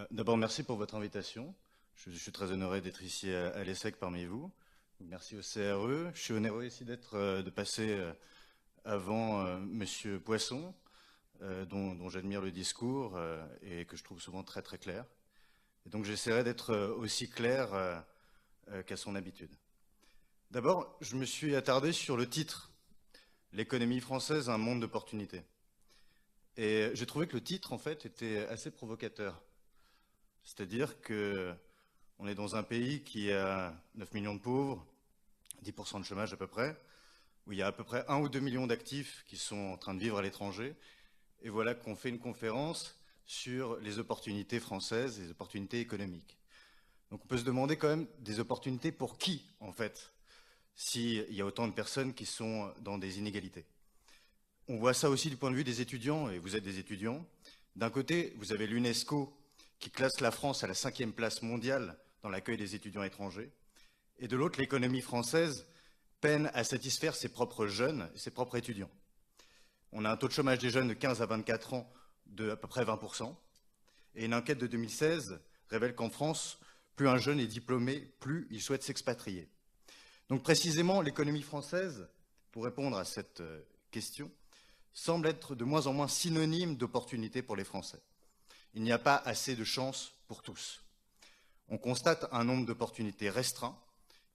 D'abord, merci pour votre invitation. Je suis très honoré d'être ici à l'ESSEC parmi vous. Merci au CRE. Je suis honoré aussi de passer avant Monsieur Poisson, dont j'admire le discours et que je trouve souvent très très clair. Et donc j'essaierai d'être aussi clair qu'à son habitude. D'abord, je me suis attardé sur le titre, L'économie française, un monde d'opportunités. Et j'ai trouvé que le titre, en fait, était assez provocateur. C'est-à-dire que on est dans un pays qui a 9 millions de pauvres, 10% de chômage à peu près, où il y a à peu près 1 ou 2 millions d'actifs qui sont en train de vivre à l'étranger. Et voilà qu'on fait une conférence sur les opportunités françaises, les opportunités économiques. Donc on peut se demander quand même des opportunités pour qui, en fait, s'il y a autant de personnes qui sont dans des inégalités. On voit ça aussi du point de vue des étudiants, et vous êtes des étudiants. D'un côté, vous avez l'UNESCO qui classe la France à la 5e place mondiale dans l'accueil des étudiants étrangers. Et de l'autre, l'économie française peine à satisfaire ses propres jeunes et ses propres étudiants. On a un taux de chômage des jeunes de 15 à 24 ans de à peu près 20%. Et une enquête de 2016 révèle qu'en France, plus un jeune est diplômé, plus il souhaite s'expatrier. Donc précisément, l'économie française, pour répondre à cette question, semble être de moins en moins synonyme d'opportunité pour les Français. Il n'y a pas assez de chances pour tous. On constate un nombre d'opportunités restreint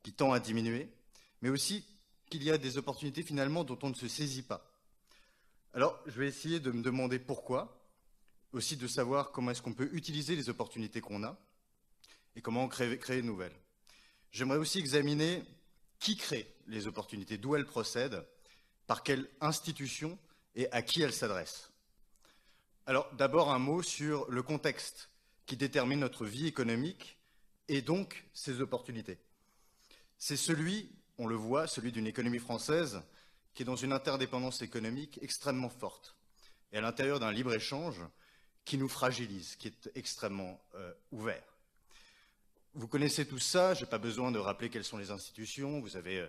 qui tend à diminuer, mais aussi qu'il y a des opportunités finalement dont on ne se saisit pas. Alors, je vais essayer de me demander pourquoi, aussi de savoir comment est-ce qu'on peut utiliser les opportunités qu'on a et comment créer de nouvelles. J'aimerais aussi examiner qui crée les opportunités, d'où elles procèdent, par quelle institution et à qui elles s'adressent. Alors, d'abord un mot sur le contexte qui détermine notre vie économique et donc ses opportunités. C'est celui, on le voit, celui d'une économie française qui est dans une interdépendance économique extrêmement forte et à l'intérieur d'un libre-échange qui nous fragilise, qui est extrêmement ouvert. Vous connaissez tout ça, je n'ai pas besoin de rappeler quelles sont les institutions. Vous avez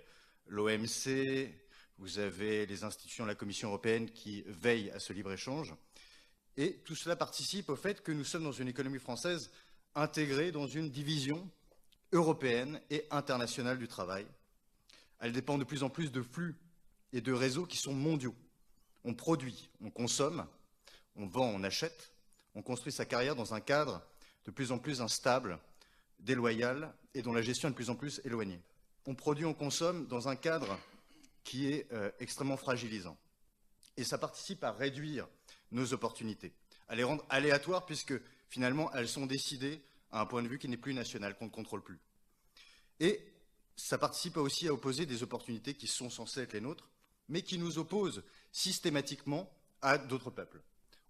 l'OMC, vous avez les institutions de la Commission européenne qui veillent à ce libre-échange. Et tout cela participe au fait que nous sommes dans une économie française intégrée dans une division européenne et internationale du travail. Elle dépend de plus en plus de flux et de réseaux qui sont mondiaux. On produit, on consomme, on vend, on achète, on construit sa carrière dans un cadre de plus en plus instable, déloyal et dont la gestion est de plus en plus éloignée. On produit, on consomme dans un cadre qui est extrêmement fragilisant. Et ça participe à réduire nos opportunités, à les rendre aléatoires puisque finalement elles sont décidées à un point de vue qui n'est plus national, qu'on ne contrôle plus. Et ça participe aussi à opposer des opportunités qui sont censées être les nôtres, mais qui nous opposent systématiquement à d'autres peuples.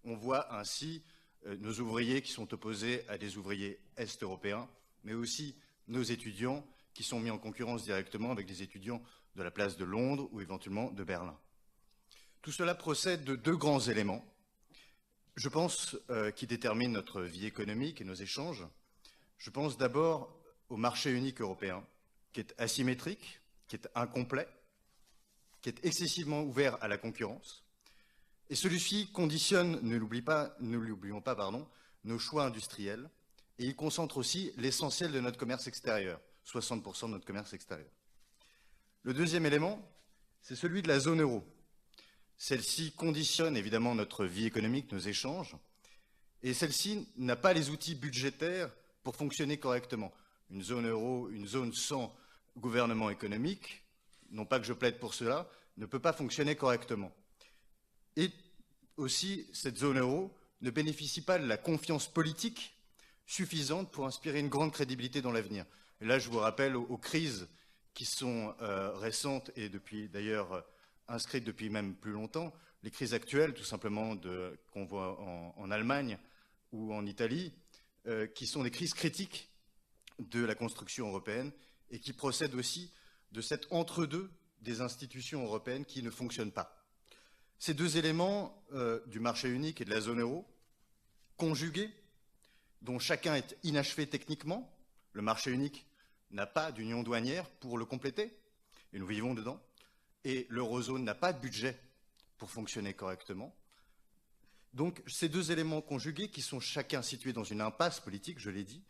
On voit ainsi nos ouvriers qui sont opposés à des ouvriers est-européens, mais aussi nos étudiants qui sont mis en concurrence directement avec des étudiants de la place de Londres ou éventuellement de Berlin. Tout cela procède de deux grands éléments, je pense, qui déterminent notre vie économique et nos échanges. Je pense d'abord au marché unique européen, qui est asymétrique, qui est incomplet, qui est excessivement ouvert à la concurrence. Et celui-ci conditionne, ne l'oublions pas, nos choix industriels, et il concentre aussi l'essentiel de notre commerce extérieur, 60% de notre commerce extérieur. Le deuxième élément, c'est celui de la zone euro. Celle-ci conditionne évidemment notre vie économique, nos échanges, et celle-ci n'a pas les outils budgétaires pour fonctionner correctement. Une zone euro, une zone sans gouvernement économique, non pas que je plaide pour cela, ne peut pas fonctionner correctement. Et aussi, cette zone euro ne bénéficie pas de la confiance politique suffisante pour inspirer une grande crédibilité dans l'avenir. Et là, je vous rappelle aux crises qui sont récentes et depuis d'ailleurs inscrites depuis même plus longtemps, les crises actuelles, tout simplement, qu'on voit en Allemagne ou en Italie, qui sont des crises critiques de la construction européenne et qui procèdent aussi de cet entre-deux des institutions européennes qui ne fonctionnent pas. Ces deux éléments du marché unique et de la zone euro, conjugués, dont chacun est inachevé techniquement, le marché unique n'a pas d'union douanière pour le compléter, et nous vivons dedans, et l'eurozone n'a pas de budget pour fonctionner correctement, Donc ces deux éléments conjugués, qui sont chacun situés dans une impasse politique, je l'ai dit,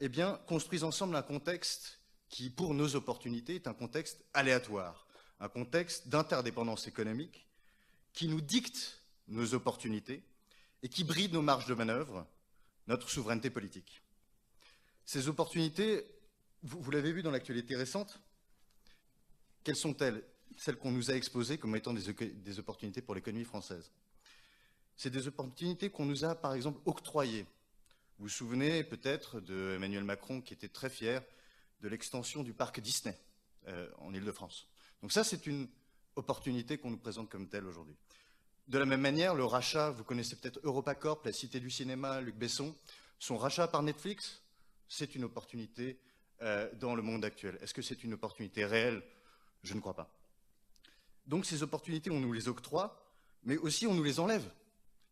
eh bien, construisent ensemble un contexte qui, pour nos opportunités, est un contexte aléatoire, un contexte d'interdépendance économique qui nous dicte nos opportunités et qui bride nos marges de manœuvre, notre souveraineté politique. Ces opportunités, vous l'avez vu dans l'actualité récente, quelles sont-elles? Celles qu'on nous a exposées comme étant des opportunités pour l'économie française. C'est des opportunités qu'on nous a, par exemple, octroyées. Vous vous souvenez peut-être d'Emmanuel Macron qui était très fier de l'extension du parc Disney en Île-de-France. Donc ça, c'est une opportunité qu'on nous présente comme telle aujourd'hui. De la même manière, le rachat, vous connaissez peut-être EuropaCorp, la Cité du cinéma, Luc Besson, son rachat par Netflix, c'est une opportunité dans le monde actuel. Est-ce que c'est une opportunité réelle? Je ne crois pas. Donc ces opportunités, on nous les octroie, mais aussi on nous les enlève.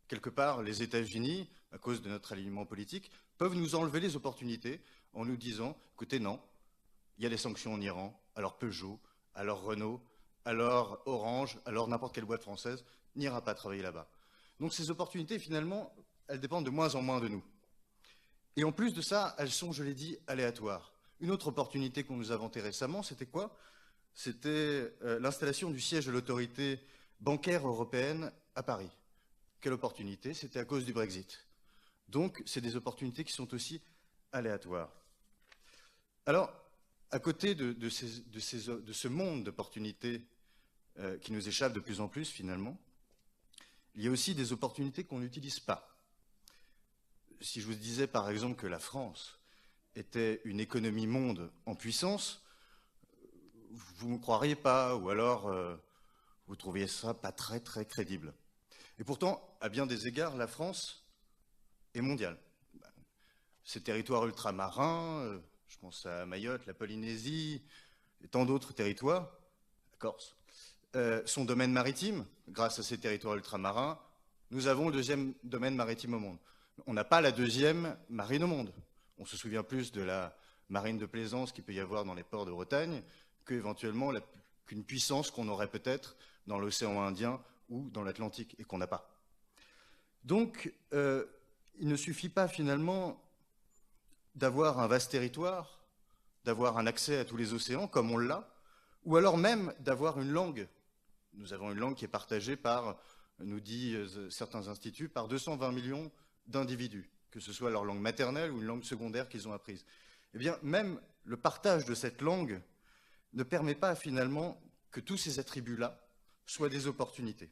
Quelque part, les États-Unis, à cause de notre alignement politique, peuvent nous enlever les opportunités en nous disant, écoutez, non, il y a des sanctions en Iran, alors Peugeot, alors Renault, alors Orange, alors n'importe quelle boîte française n'ira pas travailler là-bas. Donc ces opportunités, finalement, elles dépendent de moins en moins de nous. Et en plus de ça, elles sont, je l'ai dit, aléatoires. Une autre opportunité qu'on nous a vantée récemment, c'était quoi? C'était l'installation du siège de l'autorité bancaire européenne à Paris. Quelle opportunité? C'était à cause du Brexit. Donc, c'est des opportunités qui sont aussi aléatoires. Alors, à côté de ce monde d'opportunités qui nous échappe de plus en plus, finalement, il y a aussi des opportunités qu'on n'utilise pas. Si je vous disais, par exemple, que la France était une économie monde en puissance, vous ne me croiriez pas, ou alors vous trouviez ça pas très, très crédible. Et pourtant, à bien des égards, la France est mondiale. Ces territoires ultramarins, je pense à Mayotte, la Polynésie, et tant d'autres territoires, la Corse, son domaine maritime, grâce à ces territoires ultramarins, nous avons le deuxième domaine maritime au monde. On n'a pas la deuxième marine au monde. On se souvient plus de la marine de plaisance qu'il peut y avoir dans les ports de Bretagne qu'une puissance qu'on aurait peut-être dans l'océan Indien ou dans l'Atlantique et qu'on n'a pas. Donc, il ne suffit pas finalement d'avoir un vaste territoire, d'avoir un accès à tous les océans comme on l'a, ou alors même d'avoir une langue. Nous avons une langue qui est partagée par, nous disent certains instituts, par 220 millions d'individus, que ce soit leur langue maternelle ou une langue secondaire qu'ils ont apprise. Eh bien, même le partage de cette langue ne permet pas finalement que tous ces attributs-là soient des opportunités.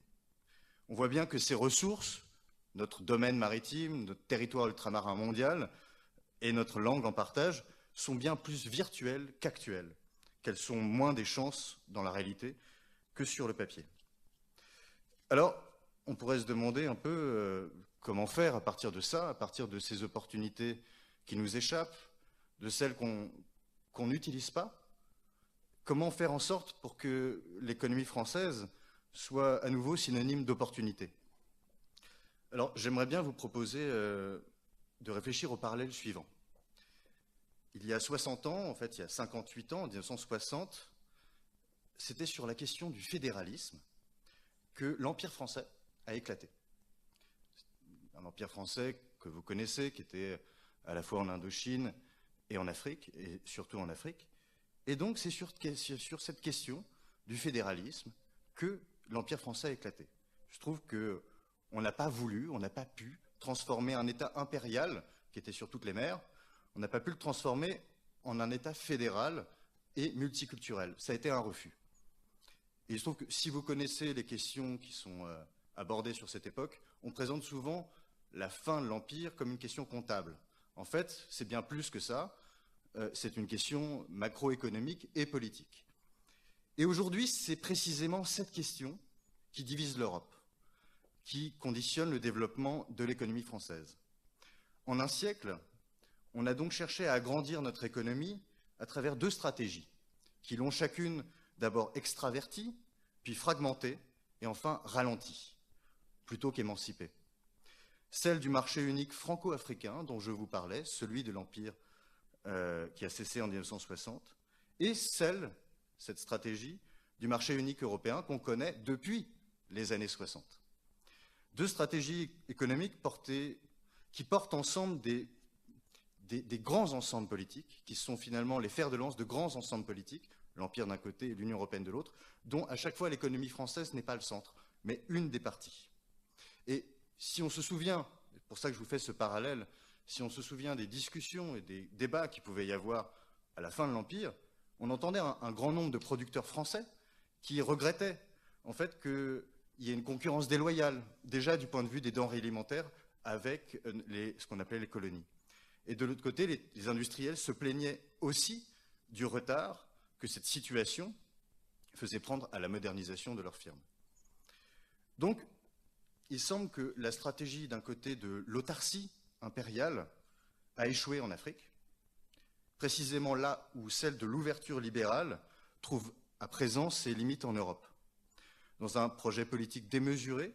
On voit bien que ces ressources, notre domaine maritime, notre territoire ultramarin mondial et notre langue en partage sont bien plus virtuelles qu'actuelles, qu'elles sont moins des chances dans la réalité que sur le papier. Alors, on pourrait se demander un peu comment faire à partir de ça, à partir de ces opportunités qui nous échappent, de celles qu'on n'utilise pas. Comment faire en sorte pour que l'économie française soit à nouveau synonyme d'opportunité? Alors, j'aimerais bien vous proposer de réfléchir au parallèle suivant. Il y a 60 ans, en fait, il y a 58 ans, en 1960, c'était sur la question du fédéralisme que l'Empire français a éclaté. Un empire français que vous connaissez, qui était à la fois en Indochine et en Afrique, et surtout en Afrique. Et donc, c'est sur cette question du fédéralisme que l'Empire français a éclaté. Je trouve qu'on n'a pas voulu, on n'a pas pu transformer un État impérial, qui était sur toutes les mers, on n'a pas pu le transformer en un État fédéral et multiculturel. Ça a été un refus. Et je trouve que si vous connaissez les questions qui sont abordées sur cette époque, on présente souvent la fin de l'Empire comme une question comptable. En fait, c'est bien plus que ça. C'est une question macroéconomique et politique. Et aujourd'hui, c'est précisément cette question qui divise l'Europe, qui conditionne le développement de l'économie française. En un siècle, on a donc cherché à agrandir notre économie à travers deux stratégies, qui l'ont chacune d'abord extravertie, puis fragmentée, et enfin ralentie, plutôt qu'émancipée. Celle du marché unique franco-africain dont je vous parlais, celui de l'Empire qui a cessé en 1960, et cette stratégie du marché unique européen qu'on connaît depuis les années 60. Deux stratégies économiques qui portent ensemble des grands ensembles politiques, qui sont finalement les fers de lance de grands ensembles politiques, l'Empire d'un côté et l'Union européenne de l'autre, dont à chaque fois l'économie française n'est pas le centre, mais une des parties. Et si on se souvient, c'est pour ça que je vous fais ce parallèle, si on se souvient des discussions et des débats qu'il pouvait y avoir à la fin de l'Empire, on entendait un grand nombre de producteurs français qui regrettaient en fait qu'il y ait une concurrence déloyale, déjà du point de vue des denrées alimentaires, avec ce qu'on appelait les colonies. Et de l'autre côté, les industriels se plaignaient aussi du retard que cette situation faisait prendre à la modernisation de leurs firmes. Donc, il semble que la stratégie d'un côté de l'autarcie impériale a échoué en Afrique, précisément là où celle de l'ouverture libérale trouve à présent ses limites en Europe. Dans un projet politique démesuré,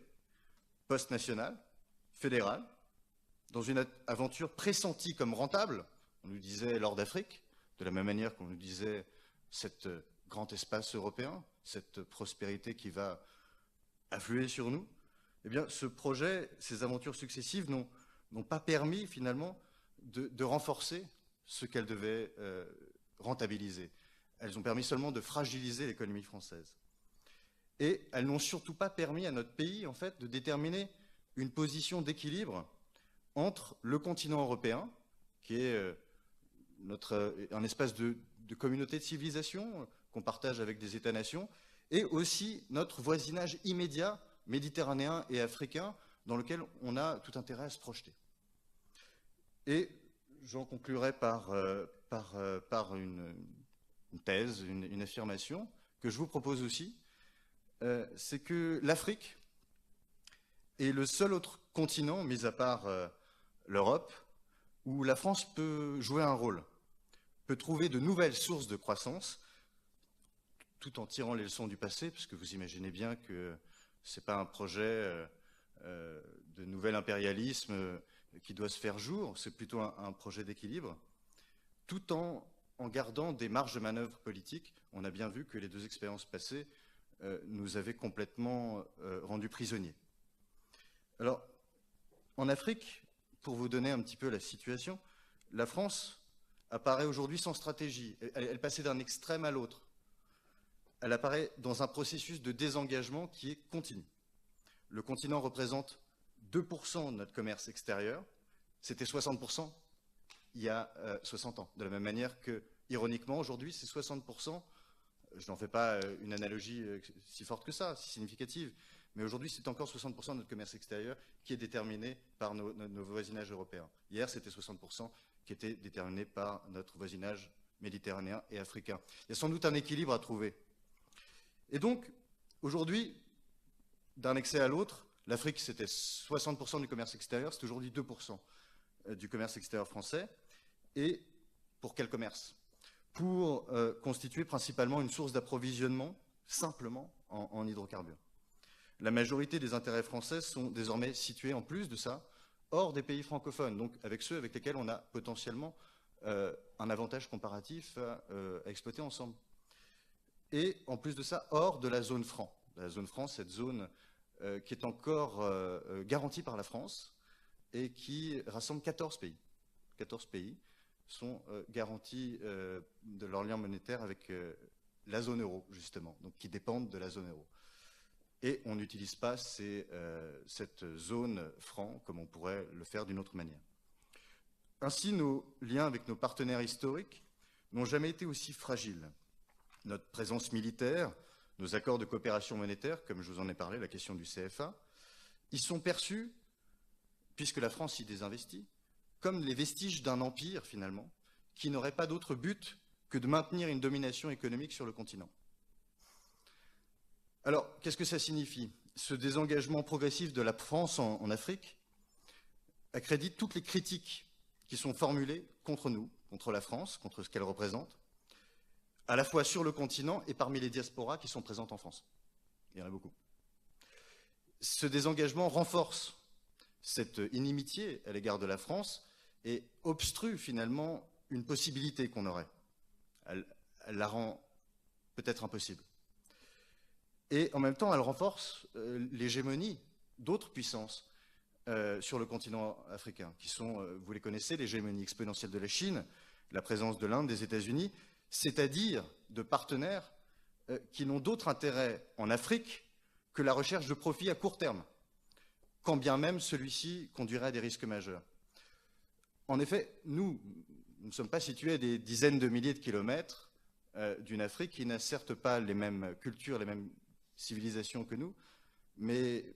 post-national, fédéral, dans une aventure pressentie comme rentable, on nous disait Lord d'Afrique, de la même manière qu'on nous disait cet grand espace européen, cette prospérité qui va affluer sur nous, eh bien ce projet, ces aventures successives n'ont pas permis finalement de renforcer ce qu'elles devaient rentabiliser. Elles ont permis seulement de fragiliser l'économie française. Et elles n'ont surtout pas permis à notre pays en fait de déterminer une position d'équilibre entre le continent européen, qui est un espace de communauté de civilisation qu'on partage avec des États-nations, et aussi notre voisinage immédiat, méditerranéen et africain, dans lequel on a tout intérêt à se projeter. Et j'en conclurai par une thèse, une affirmation que je vous propose aussi, c'est que l'Afrique est le seul autre continent, mis à part l'Europe, où la France peut jouer un rôle, peut trouver de nouvelles sources de croissance, tout en tirant les leçons du passé, parce que vous imaginez bien que ce n'est pas un projet de nouvel impérialisme qui doit se faire jour, c'est plutôt un projet d'équilibre, tout en gardant des marges de manœuvre politiques. On a bien vu que les deux expériences passées nous avaient complètement rendus prisonniers. Alors, en Afrique, pour vous donner un petit peu la situation, la France apparaît aujourd'hui sans stratégie. Elle passait d'un extrême à l'autre. Elle apparaît dans un processus de désengagement qui est continu. Le continent représente 2% de notre commerce extérieur. C'était 60% il y a 60 ans. De la même manière que, ironiquement, aujourd'hui, c'est 60%. Je n'en fais pas une analogie si forte que ça, si significative. Mais aujourd'hui, c'est encore 60% de notre commerce extérieur qui est déterminé par nos voisinages européens. Hier, c'était 60% qui était déterminé par notre voisinage méditerranéen et africain. Il y a sans doute un équilibre à trouver. Et donc, aujourd'hui, d'un excès à l'autre, l'Afrique, c'était 60% du commerce extérieur, c'est aujourd'hui 2% du commerce extérieur français. Et pour quel commerce? Pour constituer principalement une source d'approvisionnement, simplement, en hydrocarbures. La majorité des intérêts français sont désormais situés, en plus de ça, hors des pays francophones, donc avec ceux avec lesquels on a potentiellement un avantage comparatif à exploiter ensemble. Et en plus de ça, hors de la zone franc. La zone franc, cette zone qui est encore garantie par la France et qui rassemble 14 pays. 14 pays sont garantis de leur lien monétaire avec la zone euro, justement, donc qui dépendent de la zone euro. Et on n'utilise pas cette zone franc comme on pourrait le faire d'une autre manière. Ainsi, nos liens avec nos partenaires historiques n'ont jamais été aussi fragiles. Notre présence militaire, nos accords de coopération monétaire, comme je vous en ai parlé, la question du CFA, ils sont perçus, puisque la France y désinvestit, comme les vestiges d'un empire, finalement, qui n'aurait pas d'autre but que de maintenir une domination économique sur le continent. Alors, qu'est-ce que ça signifie? Ce désengagement progressif de la France en Afrique accrédite toutes les critiques qui sont formulées contre nous, contre la France, contre ce qu'elle représente, à la fois sur le continent et parmi les diasporas qui sont présentes en France. Il y en a beaucoup. Ce désengagement renforce cette inimitié à l'égard de la France et obstrue finalement une possibilité qu'on aurait. Elle la rend peut-être impossible. Et en même temps, elle renforce l'hégémonie d'autres puissances sur le continent africain, qui sont, vous les connaissez, l'hégémonie exponentielle de la Chine, la présence de l'Inde, des États-Unis, c'est-à-dire de partenaires qui n'ont d'autre intérêt en Afrique que la recherche de profit à court terme, quand bien même celui-ci conduirait à des risques majeurs. En effet, nous ne sommes pas situés à des dizaines de milliers de kilomètres d'une Afrique qui n'a certes pas les mêmes cultures, les mêmes civilisations que nous, mais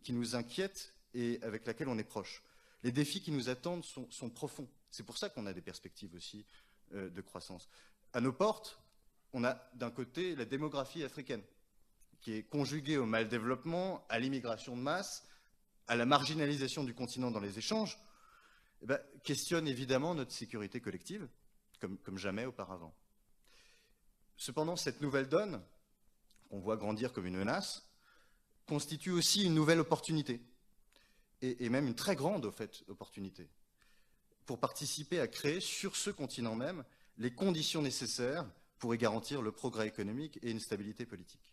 qui nous inquiète et avec laquelle on est proche. Les défis qui nous attendent sont profonds. C'est pour ça qu'on a des perspectives aussi de croissance. À nos portes, on a d'un côté la démographie africaine, qui est conjuguée au mal-développement, à l'immigration de masse, à la marginalisation du continent dans les échanges, questionne évidemment notre sécurité collective, comme jamais auparavant. Cependant, cette nouvelle donne, qu'on voit grandir comme une menace, constitue aussi une nouvelle opportunité, et même une très grande, au fait, opportunité, pour participer à créer sur ce continent même les conditions nécessaires pour y garantir le progrès économique et une stabilité politique.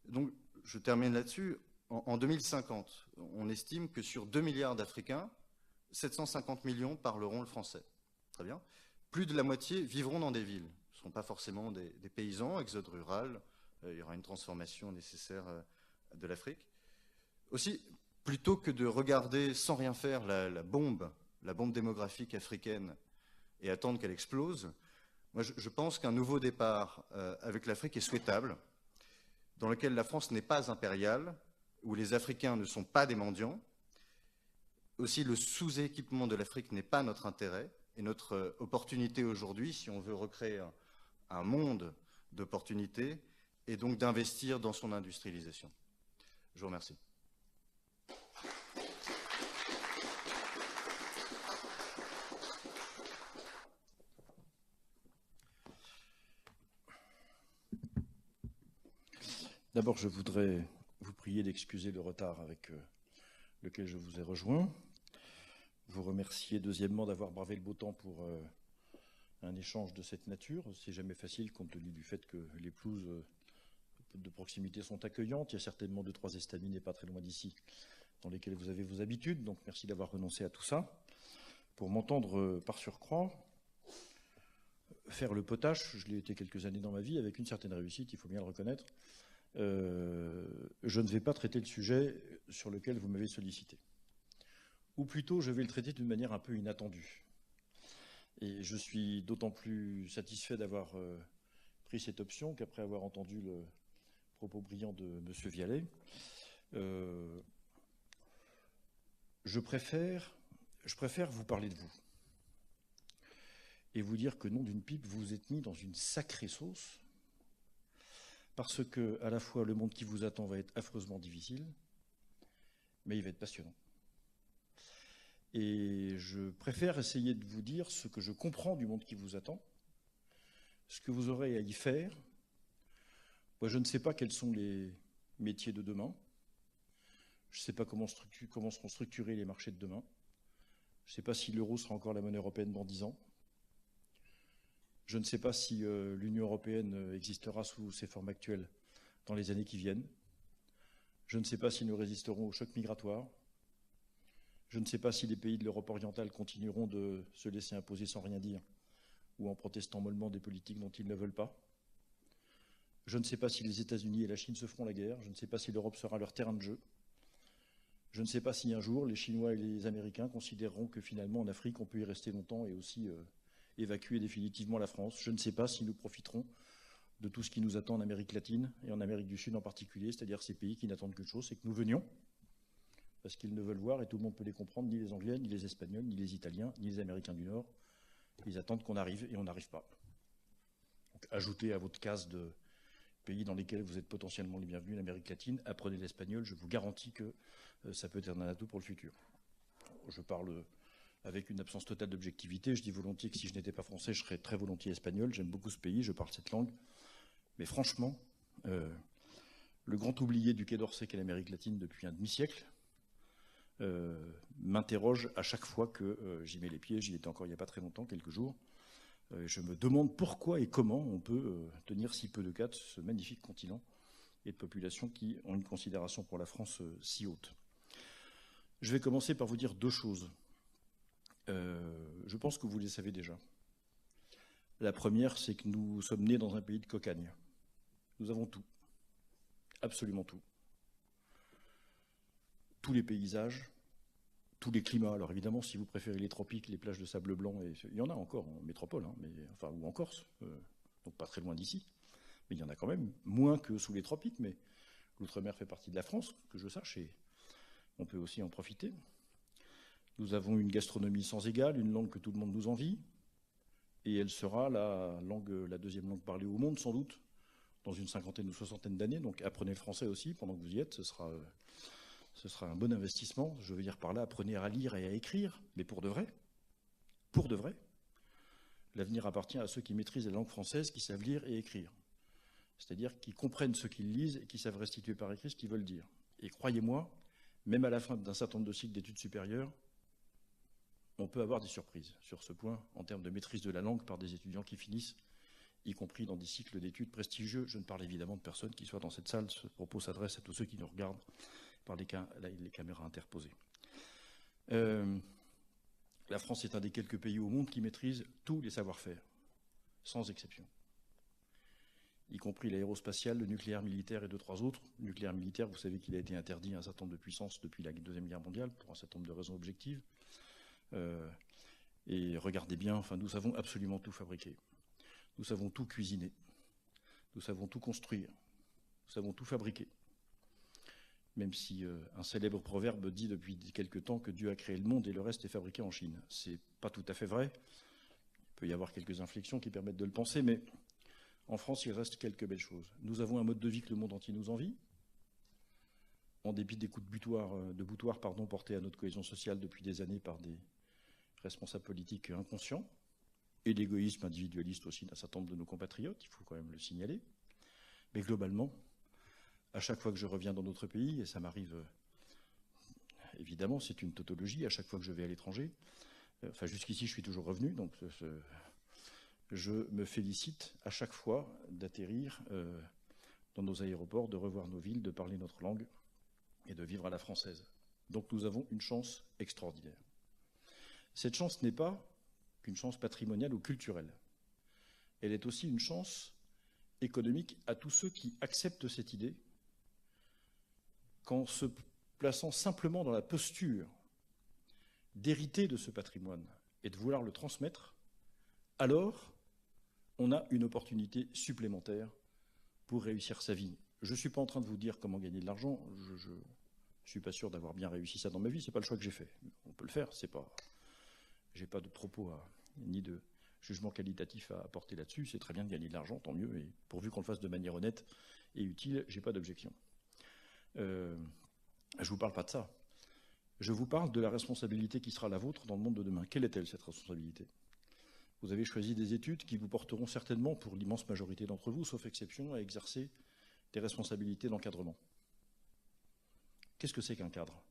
Donc, je termine là-dessus. En 2050, on estime que sur 2 milliards d'Africains, 750 millions parleront le français. Très bien. Plus de la moitié vivront dans des villes. Ce ne seront pas forcément des paysans, exode rural. Il y aura une transformation nécessaire de l'Afrique. Aussi, plutôt que de regarder sans rien faire la bombe démographique africaine et attendre qu'elle explose, moi je pense qu'un nouveau départ avec l'Afrique est souhaitable, dans lequel la France n'est pas impériale, où les Africains ne sont pas des mendiants. Aussi, le sous-équipement de l'Afrique n'est pas notre intérêt, et notre opportunité aujourd'hui, si on veut recréer un monde d'opportunités, est donc d'investir dans son industrialisation. Je vous remercie. D'abord, je voudrais vous prier d'excuser le retard avec lequel je vous ai rejoint. Vous remercier deuxièmement d'avoir bravé le beau temps pour un échange de cette nature. C'est jamais facile compte tenu du fait que les pelouses de proximité sont accueillantes. Il y a certainement 2-3 estaminets pas très loin d'ici dans lesquels vous avez vos habitudes. Donc merci d'avoir renoncé à tout ça. Pour m'entendre par surcroît faire le potache, je l'ai été quelques années dans ma vie avec une certaine réussite, il faut bien le reconnaître. Je ne vais pas traiter le sujet sur lequel vous m'avez sollicité. Ou plutôt, je vais le traiter d'une manière un peu inattendue. Et je suis d'autant plus satisfait d'avoir pris cette option qu'après avoir entendu le propos brillant de M. Vialet, je préfère vous parler de vous et vous dire que, nom d'une pipe, vous vous êtes mis dans une sacrée sauce, parce que, à la fois, le monde qui vous attend va être affreusement difficile, mais il va être passionnant. Et je préfère essayer de vous dire ce que je comprends du monde qui vous attend, ce que vous aurez à y faire. Moi, je ne sais pas quels sont les métiers de demain. Je ne sais pas comment seront structurés les marchés de demain. Je ne sais pas si l'euro sera encore la monnaie européenne dans 10 ans. Je ne sais pas si l'Union européenne existera sous ses formes actuelles dans les années qui viennent. Je ne sais pas si nous résisterons au choc migratoire. Je ne sais pas si les pays de l'Europe orientale continueront de se laisser imposer sans rien dire ou en protestant mollement des politiques dont ils ne veulent pas. Je ne sais pas si les États-Unis et la Chine se feront la guerre. Je ne sais pas si l'Europe sera leur terrain de jeu. Je ne sais pas si un jour les Chinois et les Américains considéreront que finalement en Afrique on peut y rester longtemps et aussi évacuer définitivement la France. Je ne sais pas si nous profiterons de tout ce qui nous attend en Amérique latine et en Amérique du Sud en particulier, c'est-à-dire ces pays qui n'attendent qu'une chose, c'est que nous venions, parce qu'ils ne veulent voir, et tout le monde peut les comprendre, ni les Anglais, ni les Espagnols, ni les Italiens, ni les Américains du Nord. Ils attendent qu'on arrive et on n'arrive pas. Donc, ajoutez à votre case de pays dans lesquels vous êtes potentiellement les bienvenus, l'Amérique latine, apprenez l'espagnol, je vous garantis que ça peut être un atout pour le futur. Je parle avec une absence totale d'objectivité. Je dis volontiers que si je n'étais pas français, je serais très volontiers espagnol. J'aime beaucoup ce pays, je parle cette langue. Mais franchement, le grand oublié du Quai d'Orsay qu'est l'Amérique latine depuis un demi-siècle m'interroge à chaque fois que j'y mets les pieds. J'y étais encore il n'y a pas très longtemps, quelques jours. Je me demande pourquoi et comment on peut tenir si peu de cas de ce magnifique continent et de populations qui ont une considération pour la France si haute. Je vais commencer par vous dire deux choses. Je pense que vous les savez déjà. La première, c'est que nous sommes nés dans un pays de cocagne. Nous avons tout, absolument tout. Tous les paysages, tous les climats. Alors évidemment, si vous préférez les tropiques, les plages de sable blanc, et il y en a encore en métropole, hein, ou en Corse, donc pas très loin d'ici. Mais il y en a quand même, moins que sous les tropiques, mais l'outre-mer fait partie de la France, que je sache, et on peut aussi en profiter. Nous avons une gastronomie sans égale, une langue que tout le monde nous envie, et elle sera la deuxième langue parlée au monde, sans doute, dans une cinquantaine ou soixantaine d'années. Donc apprenez le français aussi, pendant que vous y êtes, ce sera un bon investissement. Je veux dire par là, apprenez à lire et à écrire, mais pour de vrai. Pour de vrai. L'avenir appartient à ceux qui maîtrisent la langue française, qui savent lire et écrire. C'est-à-dire qui comprennent ce qu'ils lisent et qui savent restituer par écrit ce qu'ils veulent dire. Et croyez-moi, même à la fin d'un certain nombre de cycles d'études supérieures, on peut avoir des surprises sur ce point en termes de maîtrise de la langue par des étudiants qui finissent, y compris dans des cycles d'études prestigieux. Je ne parle évidemment de personnes qui soient dans cette salle. Ce propos s'adresse à tous ceux qui nous regardent par les caméras interposées. La France est un des quelques pays au monde qui maîtrise tous les savoir-faire, sans exception. Y compris l'aérospatial, le nucléaire militaire et deux, trois autres. Le nucléaire militaire, vous savez qu'il a été interdit à un certain nombre de puissances depuis la Deuxième Guerre mondiale, pour un certain nombre de raisons objectives. Et regardez bien, enfin, nous savons absolument tout fabriquer. Nous savons tout cuisiner. Nous savons tout construire. Nous savons tout fabriquer. Même si un célèbre proverbe dit depuis quelque temps que Dieu a créé le monde et le reste est fabriqué en Chine. C'est pas tout à fait vrai. Il peut y avoir quelques inflexions qui permettent de le penser, mais en France, il reste quelques belles choses. Nous avons un mode de vie que le monde entier nous envie, en dépit des coups de boutoir portés à notre cohésion sociale depuis des années par des responsables politiques inconscients, et l'égoïsme individualiste aussi d'un certain nombre de nos compatriotes, il faut quand même le signaler. Mais globalement, à chaque fois que je reviens dans notre pays, et ça m'arrive évidemment, c'est une tautologie, à chaque fois que je vais à l'étranger, enfin jusqu'ici je suis toujours revenu, donc je me félicite à chaque fois d'atterrir dans nos aéroports, de revoir nos villes, de parler notre langue et de vivre à la française. Donc nous avons une chance extraordinaire. Cette chance n'est pas qu'une chance patrimoniale ou culturelle. Elle est aussi une chance économique à tous ceux qui acceptent cette idée qu'en se plaçant simplement dans la posture d'hériter de ce patrimoine et de vouloir le transmettre, alors on a une opportunité supplémentaire pour réussir sa vie. Je ne suis pas en train de vous dire comment gagner de l'argent, je ne suis pas sûr d'avoir bien réussi ça dans ma vie, ce n'est pas le choix que j'ai fait. On peut le faire, je n'ai pas de propos ni de jugement qualitatif à apporter là-dessus, c'est très bien de gagner de l'argent, tant mieux, et pourvu qu'on le fasse de manière honnête et utile, je n'ai pas d'objection. Je ne vous parle pas de ça. Je vous parle de la responsabilité qui sera la vôtre dans le monde de demain. Quelle est-elle, cette responsabilité ? Vous avez choisi des études qui vous porteront certainement, pour l'immense majorité d'entre vous, sauf exception, à exercer des responsabilités d'encadrement. Qu'est-ce que c'est qu'un cadre ?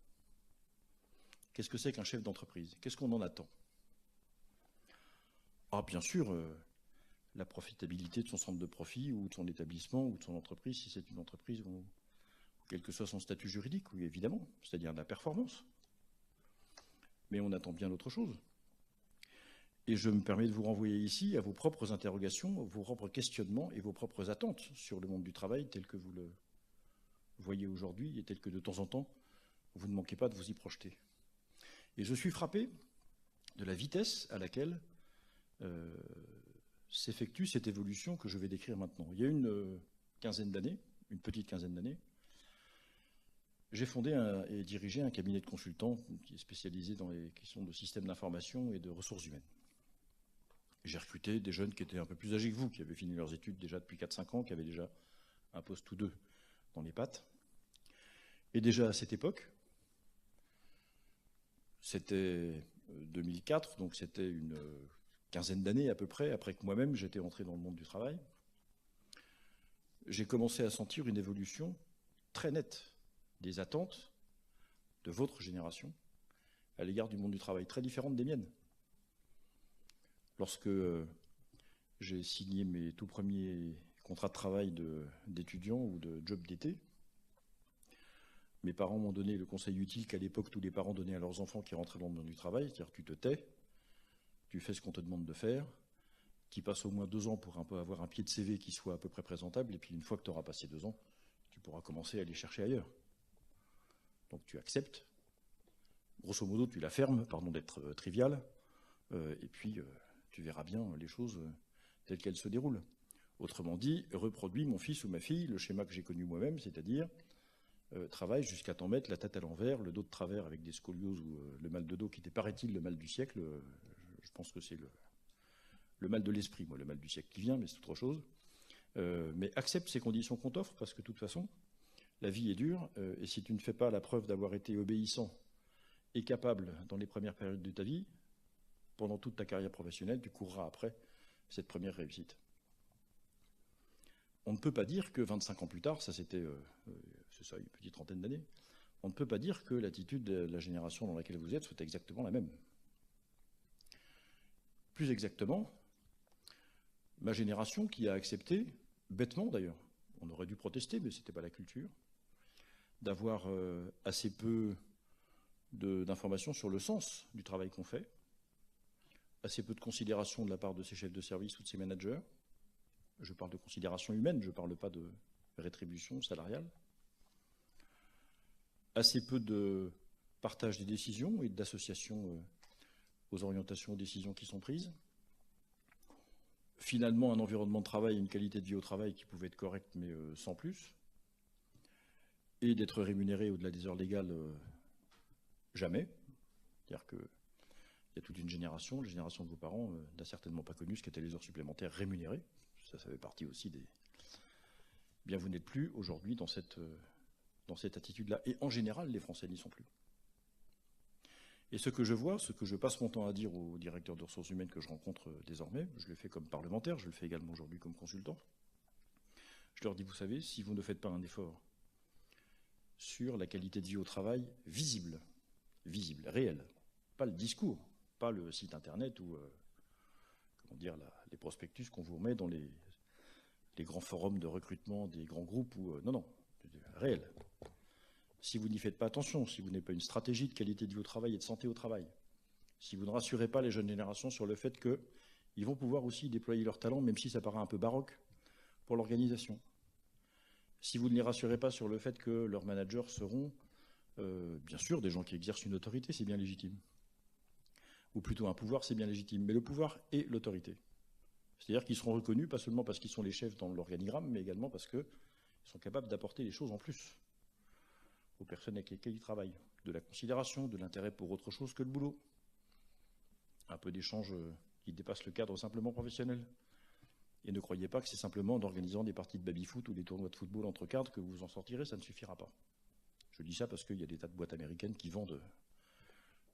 Qu'est-ce que c'est qu'un chef d'entreprise ? Qu'est-ce qu'on en attend ? Ah, bien sûr, la profitabilité de son centre de profit ou de son établissement ou de son entreprise, si c'est une entreprise ou quel que soit son statut juridique, oui, évidemment, c'est-à-dire de la performance. Mais on attend bien autre chose. Et je me permets de vous renvoyer ici à vos propres interrogations, vos propres questionnements et vos propres attentes sur le monde du travail tel que vous le voyez aujourd'hui et tel que de temps en temps, vous ne manquez pas de vous y projeter. Et je suis frappé de la vitesse à laquelle s'effectue cette évolution que je vais décrire maintenant. Il y a une petite quinzaine d'années, j'ai fondé et dirigé un cabinet de consultants qui est spécialisé dans les questions de systèmes d'information et de ressources humaines. J'ai recruté des jeunes qui étaient un peu plus âgés que vous, qui avaient fini leurs études déjà depuis 4-5 ans, qui avaient déjà un poste ou deux dans les pattes. Et déjà à cette époque, c'était 2004, donc c'était une quinzaine d'années à peu près, après que moi-même j'étais entré dans le monde du travail, j'ai commencé à sentir une évolution très nette des attentes de votre génération à l'égard du monde du travail, très différente des miennes. Lorsque j'ai signé mes tout premiers contrat de travail d'étudiant ou de job d'été. Mes parents m'ont donné le conseil utile qu'à l'époque, tous les parents donnaient à leurs enfants qui rentraient dans le monde du travail, c'est-à-dire tu te tais, tu fais ce qu'on te demande de faire, tu passes au moins 2 ans pour un peu avoir un pied de CV qui soit à peu près présentable, et puis une fois que tu auras passé 2 ans, tu pourras commencer à aller chercher ailleurs. Donc tu acceptes, grosso modo tu la fermes, pardon d'être trivial, et puis tu verras bien les choses telles qu'elles se déroulent. Autrement dit, reproduis mon fils ou ma fille le schéma que j'ai connu moi-même, c'est-à-dire travaille jusqu'à t'en mettre la tête à l'envers, le dos de travers avec des scolioses ou le mal de dos qui était, paraît-il, le mal du siècle. Je pense que c'est le mal de l'esprit, moi, le mal du siècle qui vient, mais c'est autre chose. Mais accepte ces conditions qu'on t'offre, parce que de toute façon, la vie est dure, et si tu ne fais pas la preuve d'avoir été obéissant et capable dans les premières périodes de ta vie, pendant toute ta carrière professionnelle, tu courras après cette première réussite. On ne peut pas dire que 25 ans plus tard, ça c'était, c'est ça, une petite trentaine d'années, on ne peut pas dire que l'attitude de la génération dans laquelle vous êtes soit exactement la même. Plus exactement, ma génération qui a accepté, bêtement d'ailleurs, on aurait dû protester, mais ce n'était pas la culture, d'avoir assez peu d'informations sur le sens du travail qu'on fait, assez peu de considération de la part de ses chefs de service ou de ses managers. Je parle de considération humaine, je ne parle pas de rétribution salariale. Assez peu de partage des décisions et d'association aux orientations, aux décisions qui sont prises. Finalement, un environnement de travail, une qualité de vie au travail qui pouvait être correcte, mais sans plus. Et d'être rémunéré au-delà des heures légales, jamais. C'est-à-dire qu'il y a toute une génération, la génération de vos parents, n'a certainement pas connu ce qu'étaient les heures supplémentaires rémunérées. Ça fait partie aussi des... Bien, vous n'êtes plus aujourd'hui dans cette attitude-là. Et en général, les Français n'y sont plus. Et ce que je vois, ce que je passe mon temps à dire aux directeurs de ressources humaines que je rencontre désormais, je le fais comme parlementaire, je le fais également aujourd'hui comme consultant, je leur dis, vous savez, si vous ne faites pas un effort sur la qualité de vie au travail visible, réelle, pas le discours, pas le site internet ou les prospectus qu'on vous remet dans les grands forums de recrutement des grands groupes, non, réel. Si vous n'y faites pas attention, si vous n'avez pas une stratégie de qualité de vie au travail et de santé au travail, si vous ne rassurez pas les jeunes générations sur le fait qu'ils vont pouvoir aussi déployer leur talent, même si ça paraît un peu baroque, pour l'organisation. Si vous ne les rassurez pas sur le fait que leurs managers seront, bien sûr, des gens qui exercent une autorité, c'est bien légitime. Ou plutôt un pouvoir, c'est bien légitime. Mais le pouvoir et l'autorité. C'est-à-dire qu'ils seront reconnus, pas seulement parce qu'ils sont les chefs dans l'organigramme, mais également parce qu'ils sont capables d'apporter les choses en plus aux personnes avec lesquelles ils travaillent. De la considération, de l'intérêt pour autre chose que le boulot. Un peu d'échange qui dépasse le cadre simplement professionnel. Et ne croyez pas que c'est simplement en organisant des parties de baby-foot ou des tournois de football entre cadres que vous en sortirez, ça ne suffira pas. Je dis ça parce qu'il y a des tas de boîtes américaines qui vendent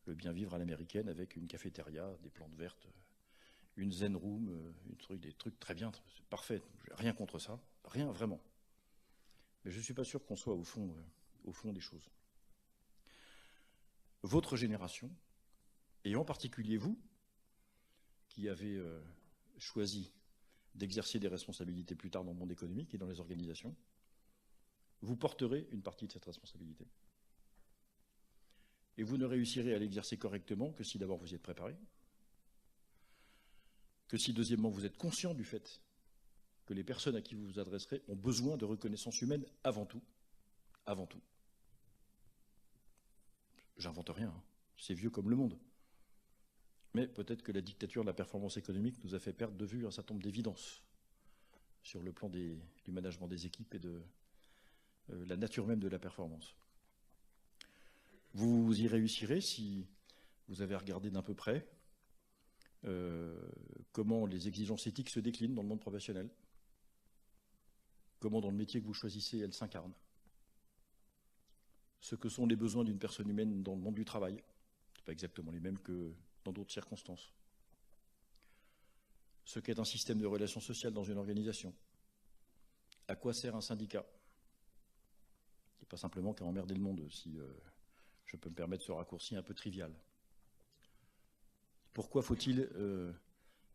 le bien vivre à l'américaine avec une cafétéria, des plantes vertes, une zen room, des trucs très bien, c'est parfait. Rien contre ça, rien vraiment. Mais je ne suis pas sûr qu'on soit au fond des choses. Votre génération, et en particulier vous, qui avez choisi d'exercer des responsabilités plus tard dans le monde économique et dans les organisations, vous porterez une partie de cette responsabilité. Et vous ne réussirez à l'exercer correctement que si d'abord vous y êtes préparé, que si deuxièmement vous êtes conscient du fait que les personnes à qui vous vous adresserez ont besoin de reconnaissance humaine avant tout. Avant tout. J'invente rien, hein. C'est vieux comme le monde. Mais peut-être que la dictature de la performance économique nous a fait perdre de vue un certain nombre d'évidences sur le plan du management des équipes et de la nature même de la performance. Vous y réussirez si vous avez regardé d'un peu près comment les exigences éthiques se déclinent dans le monde professionnel, comment dans le métier que vous choisissez, elles s'incarnent, ce que sont les besoins d'une personne humaine dans le monde du travail, ce pas exactement les mêmes que dans d'autres circonstances, ce qu'est un système de relations sociales dans une organisation, à quoi sert un syndicat, qui n'est pas simplement qu'à emmerder le monde, si je peux me permettre ce raccourci un peu trivial. Pourquoi faut-il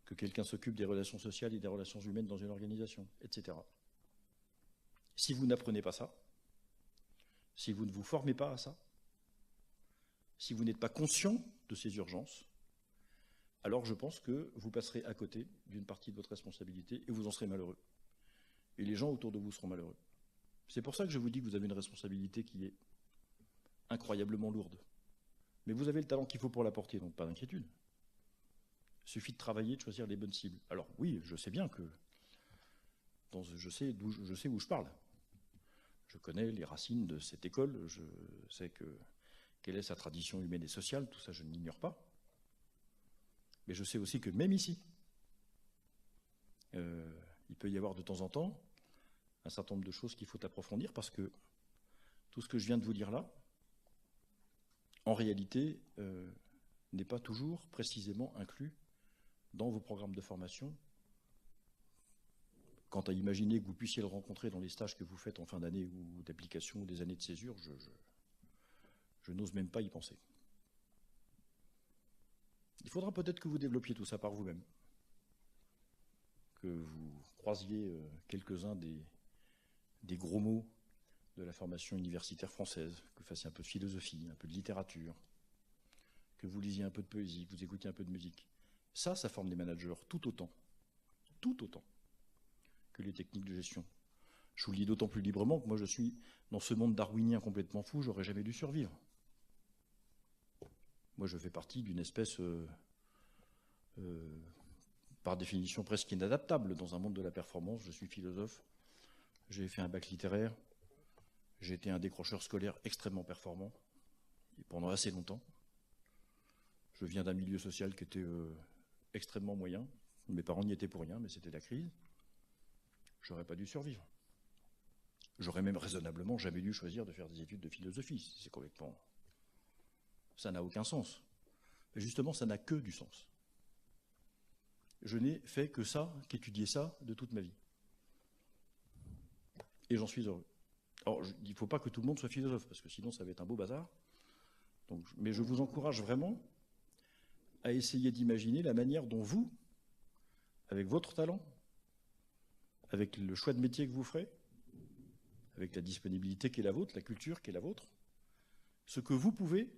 que quelqu'un s'occupe des relations sociales et des relations humaines dans une organisation, etc. Si vous n'apprenez pas ça, si vous ne vous formez pas à ça, si vous n'êtes pas conscient de ces urgences, alors je pense que vous passerez à côté d'une partie de votre responsabilité et vous en serez malheureux. Et les gens autour de vous seront malheureux. C'est pour ça que je vous dis que vous avez une responsabilité qui est incroyablement lourde. Mais vous avez le talent qu'il faut pour la porter, donc pas d'inquiétude. Il suffit de travailler, de choisir les bonnes cibles. Alors oui, je sais bien que je sais où je parle. Je connais les racines de cette école, je sais quelle est sa tradition humaine et sociale, tout ça je ne l'ignore pas. Mais je sais aussi que même ici, il peut y avoir de temps en temps un certain nombre de choses qu'il faut approfondir parce que tout ce que je viens de vous dire là, en réalité, n'est pas toujours précisément inclus dans vos programmes de formation. Quant à imaginer que vous puissiez le rencontrer dans les stages que vous faites en fin d'année ou d'application ou des années de césure, je n'ose même pas y penser. Il faudra peut-être que vous développiez tout ça par vous-même, que vous croisiez quelques-uns des gros mots de la formation universitaire française, que vous fassiez un peu de philosophie, un peu de littérature, que vous lisiez un peu de poésie, que vous écoutiez un peu de musique. Ça forme des managers tout autant que les techniques de gestion. Je vous le dis d'autant plus librement que moi je suis dans ce monde darwinien complètement fou, j'aurais jamais dû survivre. Moi je fais partie d'une espèce, par définition presque inadaptable dans un monde de la performance. Je suis philosophe, j'ai fait un bac littéraire, j'ai été un décrocheur scolaire extrêmement performant et pendant assez longtemps. Je viens d'un milieu social qui était extrêmement moyen. Mes parents n'y étaient pour rien, mais c'était la crise. J'aurais pas dû survivre. J'aurais même raisonnablement jamais dû choisir de faire des études de philosophie. C'est complètement... Ça n'a aucun sens. Mais justement, ça n'a que du sens. Je n'ai fait que ça, qu'étudier ça, de toute ma vie. Et j'en suis heureux. Alors, il ne faut pas que tout le monde soit philosophe, parce que sinon ça va être un beau bazar. Donc, mais je vous encourage vraiment à essayer d'imaginer la manière dont vous, avec votre talent, avec le choix de métier que vous ferez, avec la disponibilité qui est la vôtre, la culture qui est la vôtre, ce que vous pouvez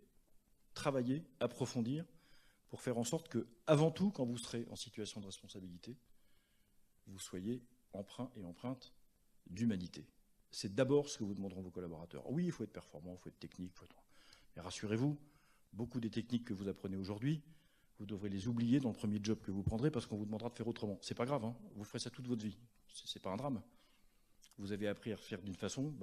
travailler, approfondir, pour faire en sorte que, avant tout, quand vous serez en situation de responsabilité, vous soyez empreint et empreinte d'humanité. C'est d'abord ce que vous demanderont vos collaborateurs. Oui, il faut être performant, il faut être technique, mais rassurez-vous, beaucoup des techniques que vous apprenez aujourd'hui, vous devrez les oublier dans le premier job que vous prendrez parce qu'on vous demandera de faire autrement. C'est pas grave, hein, vous ferez ça toute votre vie. C'est pas un drame. Vous avez appris à faire d'une façon,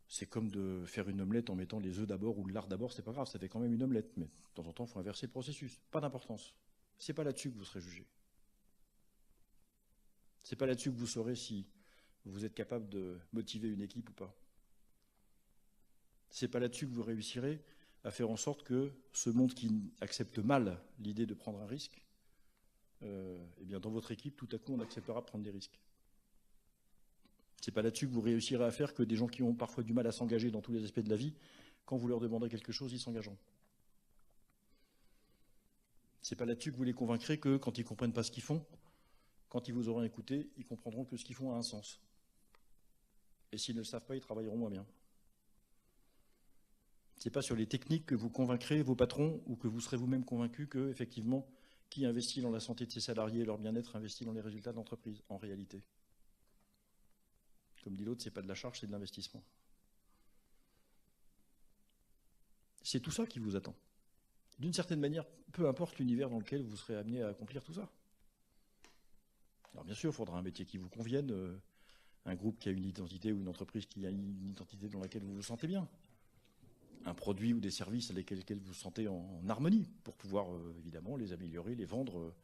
c'est comme de faire une omelette en mettant les œufs d'abord ou le lard d'abord, c'est pas grave, ça fait quand même une omelette. Mais de temps en temps, il faut inverser le processus. Pas d'importance. C'est pas là-dessus que vous serez jugé. C'est pas là-dessus que vous saurez si vous êtes capable de motiver une équipe ou pas. C'est pas là-dessus que vous réussirez à faire en sorte que ce monde qui accepte mal l'idée de prendre un risque, eh bien dans votre équipe, tout à coup, on acceptera de prendre des risques. C'est pas là-dessus que vous réussirez à faire que des gens qui ont parfois du mal à s'engager dans tous les aspects de la vie, quand vous leur demanderez quelque chose, ils s'engageront. C'est pas là-dessus que vous les convaincrez que quand ils comprennent pas ce qu'ils font, quand ils vous auront écouté, ils comprendront que ce qu'ils font a un sens. Et s'ils ne le savent pas, ils travailleront moins bien. C'est pas sur les techniques que vous convaincrez vos patrons ou que vous serez vous-même convaincu que, effectivement, qui investit dans la santé de ses salariés et leur bien-être investit dans les résultats de l'entreprise, en réalité. Comme dit l'autre, c'est pas de la charge, c'est de l'investissement. C'est tout ça qui vous attend. D'une certaine manière, peu importe l'univers dans lequel vous serez amené à accomplir tout ça. Alors bien sûr, il faudra un métier qui vous convienne, un groupe qui a une identité ou une entreprise qui a une identité dans laquelle vous vous sentez bien, un produit ou des services avec lesquels vous vous sentez en harmonie pour pouvoir évidemment les améliorer, les vendre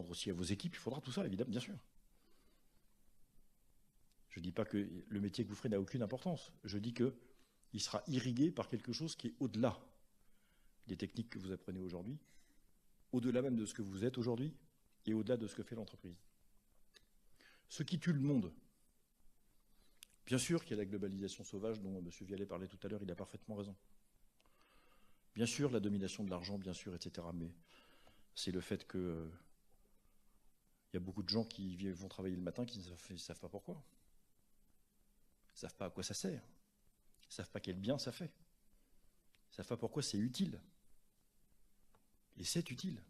aussi à vos équipes. Il faudra tout ça, évidemment, bien sûr. Je ne dis pas que le métier que vous ferez n'a aucune importance. Je dis qu'il sera irrigué par quelque chose qui est au-delà des techniques que vous apprenez aujourd'hui, au-delà même de ce que vous êtes aujourd'hui et au-delà de ce que fait l'entreprise. Ce qui tue le monde, bien sûr qu'il y a la globalisation sauvage dont M. Vialet parlait tout à l'heure, il a parfaitement raison. Bien sûr, la domination de l'argent, bien sûr, etc. Mais c'est le fait que il y a beaucoup de gens qui vont travailler le matin qui ne savent pas pourquoi. Ils ne savent pas à quoi ça sert. Ils ne savent pas quel bien ça fait. Ils ne savent pas pourquoi c'est utile. Et c'est utile.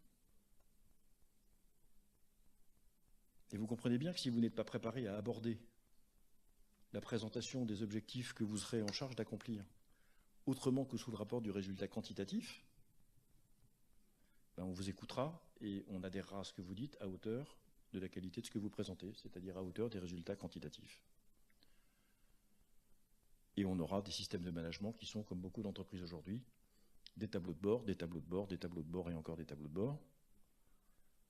Et vous comprenez bien que si vous n'êtes pas préparé à aborder la présentation des objectifs que vous serez en charge d'accomplir, autrement que sous le rapport du résultat quantitatif, ben on vous écoutera et on adhérera à ce que vous dites à hauteur de la qualité de ce que vous présentez, c'est-à-dire à hauteur des résultats quantitatifs. Et on aura des systèmes de management qui sont, comme beaucoup d'entreprises aujourd'hui, des tableaux de bord, des tableaux de bord, des tableaux de bord et encore des tableaux de bord.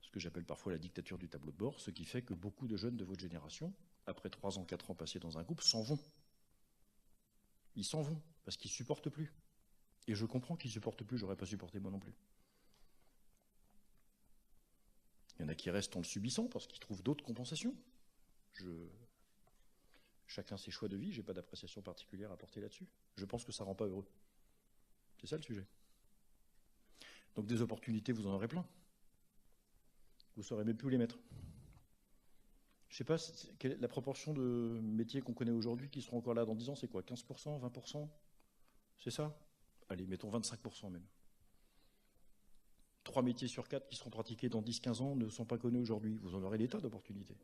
Ce que j'appelle parfois la dictature du tableau de bord, ce qui fait que beaucoup de jeunes de votre génération, après 3 ans, 4 ans passés dans un groupe, s'en vont. Ils s'en vont, parce qu'ils ne supportent plus. Et je comprends qu'ils ne supportent plus, je n'aurais pas supporté moi non plus. Il y en a qui restent en le subissant parce qu'ils trouvent d'autres compensations. Chacun ses choix de vie, je n'ai pas d'appréciation particulière à porter là-dessus. Je pense que ça ne rend pas heureux. C'est ça le sujet. Donc des opportunités, vous en aurez plein. Vous ne saurez même plus où les mettre. Je ne sais pas, quelle est la proportion de métiers qu'on connaît aujourd'hui qui seront encore là dans 10 ans, c'est quoi? 15%, 20%? C'est ça? Allez, mettons 25% même. 3 métiers sur 4 qui seront pratiqués dans 10-15 ans ne sont pas connus aujourd'hui. Vous en aurez des tas d'opportunités.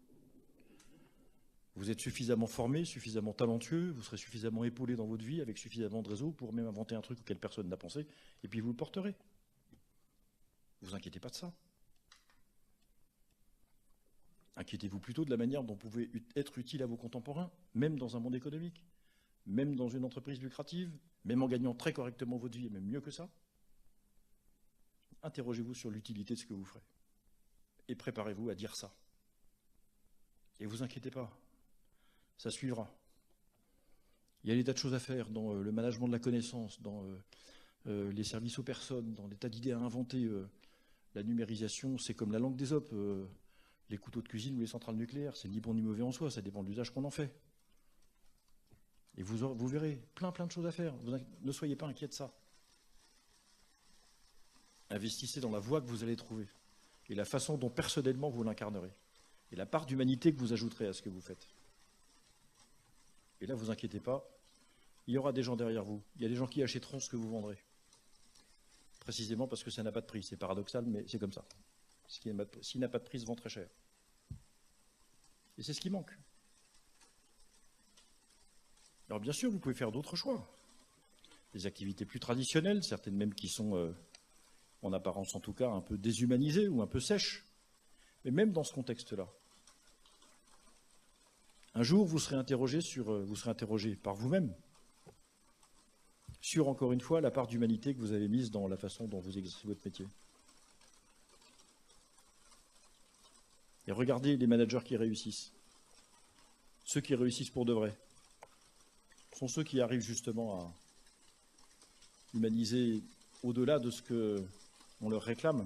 Vous êtes suffisamment formé, suffisamment talentueux, vous serez suffisamment épaulé dans votre vie avec suffisamment de réseau pour même inventer un truc auquel personne n'a pensé, et puis vous le porterez. Ne vous inquiétez pas de ça. Inquiétez-vous plutôt de la manière dont vous pouvez être utile à vos contemporains, même dans un monde économique, même dans une entreprise lucrative, même en gagnant très correctement votre vie, et même mieux que ça. Interrogez-vous sur l'utilité de ce que vous ferez. Et préparez-vous à dire ça. Et ne vous inquiétez pas, ça suivra. Il y a des tas de choses à faire dans le management de la connaissance, dans les services aux personnes, dans des tas d'idées à inventer. La numérisation, c'est comme la langue d'Ésope. Les couteaux de cuisine ou les centrales nucléaires, c'est ni bon ni mauvais en soi, ça dépend de l'usage qu'on en fait. Et vous verrez plein de choses à faire. Ne soyez pas inquiets de ça. Investissez dans la voie que vous allez trouver et la façon dont personnellement vous l'incarnerez et la part d'humanité que vous ajouterez à ce que vous faites. Et là, vous inquiétez pas, il y aura des gens derrière vous. Il y a des gens qui achèteront ce que vous vendrez. Précisément parce que ça n'a pas de prix. C'est paradoxal, mais c'est comme ça. Ce qui n'a pas de prix se vend très cher. Et c'est ce qui manque. Alors bien sûr, vous pouvez faire d'autres choix. Des activités plus traditionnelles, certaines même qui sont, en apparence en tout cas, un peu déshumanisées ou un peu sèches. Mais même dans ce contexte-là, un jour vous serez interrogé par vous-même sur, encore une fois, la part d'humanité que vous avez mise dans la façon dont vous exercez votre métier. Et regardez les managers qui réussissent. Ceux qui réussissent pour de vrai sont ceux qui arrivent justement à humaniser au-delà de ce qu'on leur réclame,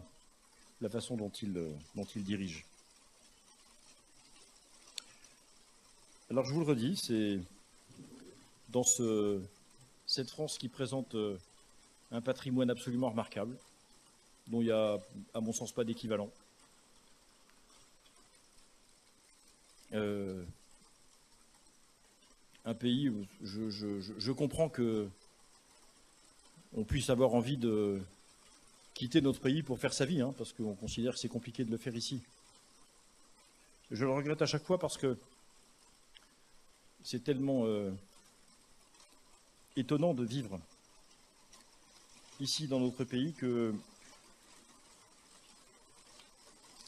la façon dont ils dirigent. Alors je vous le redis, c'est dans cette France qui présente un patrimoine absolument remarquable, dont il n'y a, à mon sens, pas d'équivalent. Un pays où je comprends que on puisse avoir envie de quitter notre pays pour faire sa vie, hein, parce qu'on considère que c'est compliqué de le faire ici. Je le regrette à chaque fois parce que c'est tellement étonnant de vivre ici dans notre pays que